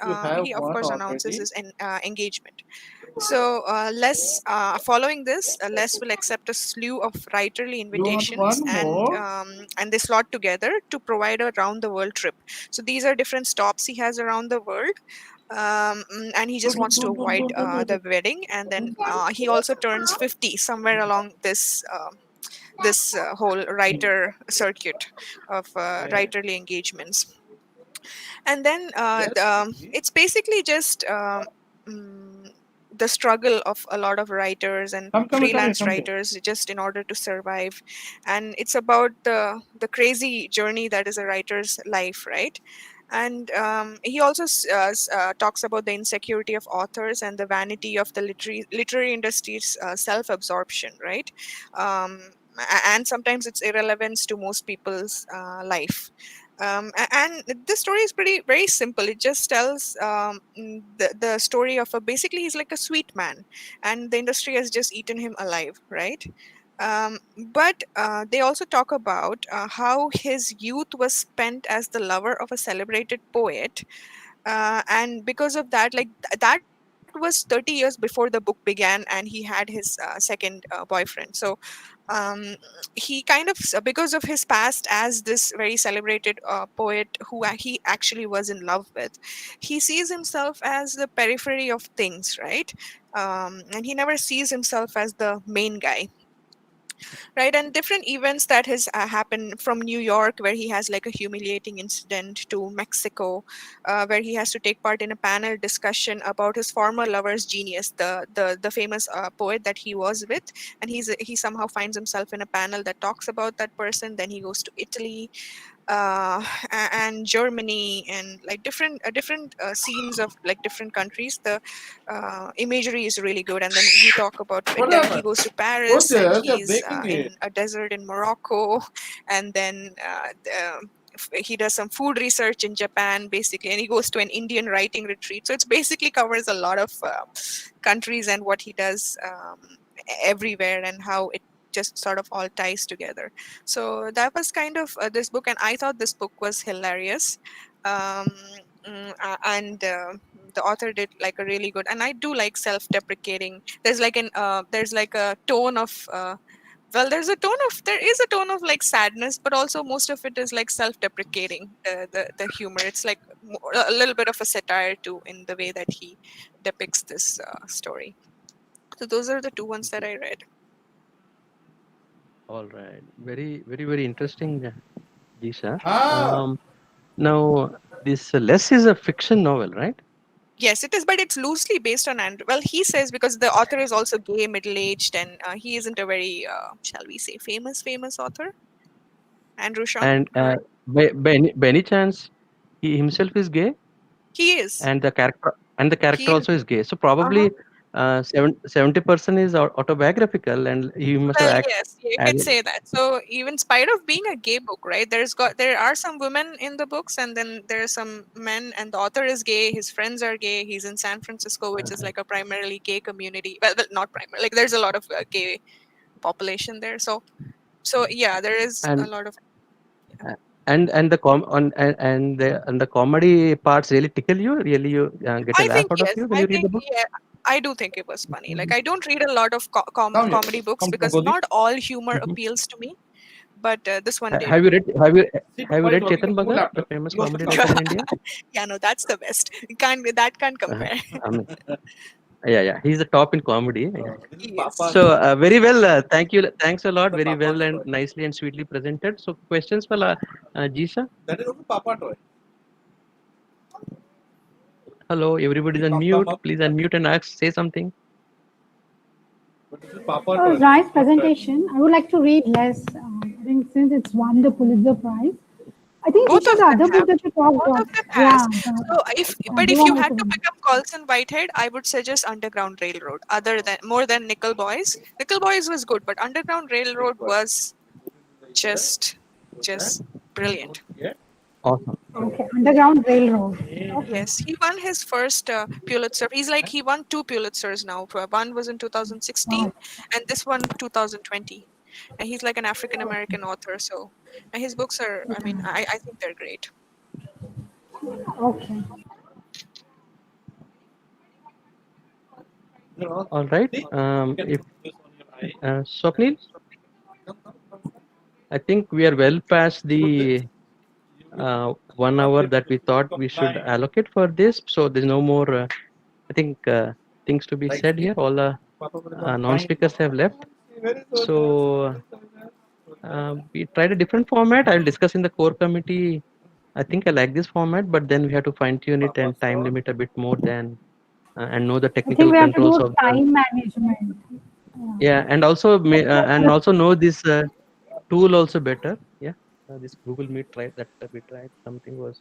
he of course announces his engagement. So following this, Les will accept a slew of writerly invitations, and they slot together to provide a round the world trip. So these are different stops he has around the world. And he just wants to avoid the wedding, and then he also turns 50 somewhere along this whole writer circuit of writerly engagements. And then it's basically just the struggle of a lot of writers and freelance writers just in order to survive. And it's about the crazy journey that is a writer's life, right? And he also talks about the insecurity of authors and the vanity of the literary industry's self-absorption, right? And sometimes its irrelevance to most people's life. And this story is very simple. It just tells the story of basically he's like a sweet man, and the industry has just eaten him alive, right? But they also talk about how his youth was spent as the lover of a celebrated poet, and because of that, like that was 30 years before the book began, and he had his second boyfriend. So um, he kind of, because of his past as this very celebrated poet who he actually was in love with, he sees himself as the periphery of things, right? And he never sees himself as the main guy, right? And different events that has happened, from New York, where he has like a humiliating incident, to Mexico, where he has to take part in a panel discussion about his former lover's genius, the famous poet that he was with, and he somehow finds himself in a panel that talks about that person. Then he goes to Italy, and Germany, and like different scenes of like different countries. The imagery is really good. And then you talk about then he goes to Paris, and he's in a desert in Morocco, and then he does some food research in Japan, basically, and he goes to an Indian writing retreat. So it's basically covers a lot of countries and what he does everywhere, and how it just sort of all ties together. So that was kind of this book, and I thought this book was hilarious. And the author did like a really good, and I do like self-deprecating. There's like a tone of there is a tone of like sadness, but also most of it is like self-deprecating, the humor. It's like a little bit of a satire too in the way that he depicts this story. So those are the two ones that I read. All right. Very interesting, Disha. Now, this Less is a fiction novel, right? Yes, it is, but it's loosely based on Andrew. Well, he says, because the author is also gay, middle-aged, and he isn't a very, shall we say, famous author. Andrew Shaw. And by any chance, he himself is gay? He is. And the character also is gay. So probably Uh-huh. 70% is autobiographical, and he must have Well, acted. yes, you can say that. So even in spite of being a gay book, right? There are some women in the books, and then there are some men, and the author is gay. His friends are gay. He's in San Francisco, which is like a primarily gay community. Well, not primarily. Like there's a lot of gay population there. So yeah, there is a lot of. Yeah. And the comedy parts really tickle you. Really, you get a I laugh think out of yes. you when you read the book. Yeah, I do think it was funny. Like I don't read a lot of comedy books because not all humor appeals to me. But this one did. Have you read Chetan Bhagat, the famous comedy writer in India? Yeah, no, that's the best. That can't compare. Yeah. He's the top in comedy. Yeah. Yes. So very well. Thank you. Thanks a lot. Very well and nicely and sweetly presented. So questions for Jisha. That is also Papa toy. Hello, everybody's on mute. Please unmute and ask. Say something. But this is Papa It was toy. nice presentation. I would like to read less. I think since it's won the Pulitzer Prize. I think Both Jisha, of the them other have. book that you talked Both about, of them yeah, has. So the if one you had also to won. pick up Colson Whitehead, I would suggest Underground Railroad. Other than more than Nickel Boys, Nickel Boys was good, but Underground Railroad was just brilliant. Awesome. Okay, Underground Railroad. Okay. Yes, he won his first Pulitzer. He won two Pulitzers now. One was in 2016, Wow. and this one 2020. And he's like an African American author, so and his books are. I mean, I think they're great. Okay. All right. If Swapnil, I think we are well past the 1 hour that we thought we should allocate for this. So there's no more. I think things to be said here. All the non-speakers have left. So we tried a different format. I'll discuss in the core committee. I think I like this format, but then we have to fine tune it and time limit a bit more than and know the I think technical we have to controls do of the. time management. Yeah, and also and also know this tool also better. Yeah, this Google Meet tried that we tried. Something was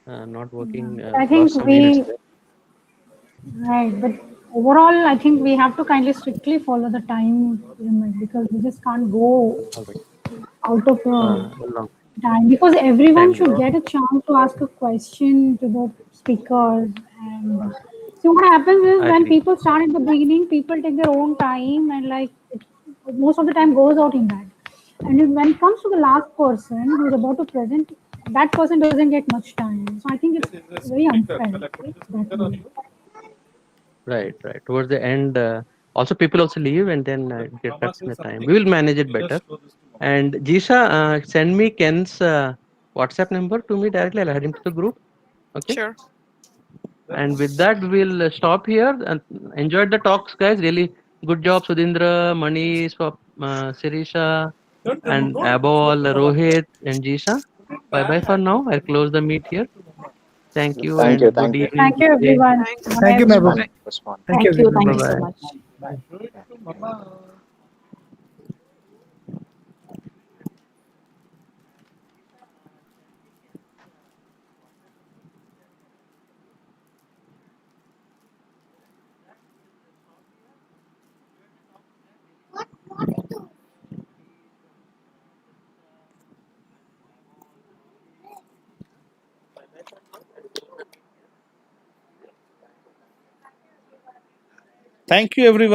not working. But I think Lost some minutes we, there. right, but overall, I think we have to kindly strictly follow the time limit because we just can't go All right. out of the Long time because everyone time. should get a chance to ask a question to the speakers. And so what happens is I when agree. people start at the beginning, people take their own time and like most of the time goes out in that. And when it comes to the last person who's about to present, that person doesn't get much time. So I think it's very unfair. That way. Right. Towards the end, also people also leave and then it affects the time. We will manage it better. And Jisha, send me Ken's WhatsApp number to me directly. I'll add him to the group. Okay. Sure. And with that, we'll stop here and enjoyed the talks, guys. Really good job, Sudhindra, Mani, Sirisha, and Abol, Rohit, and Jisha. Bye bye for now. I'll close the meet here. Thank you Thank you. and good Thank you. evening, Thank you, good day. everyone. Thanks. Thank you, Bye. Mehboob. Respond. Thank you, Thank you. everyone. Thank you Bye so bye. much. Thank you, everyone.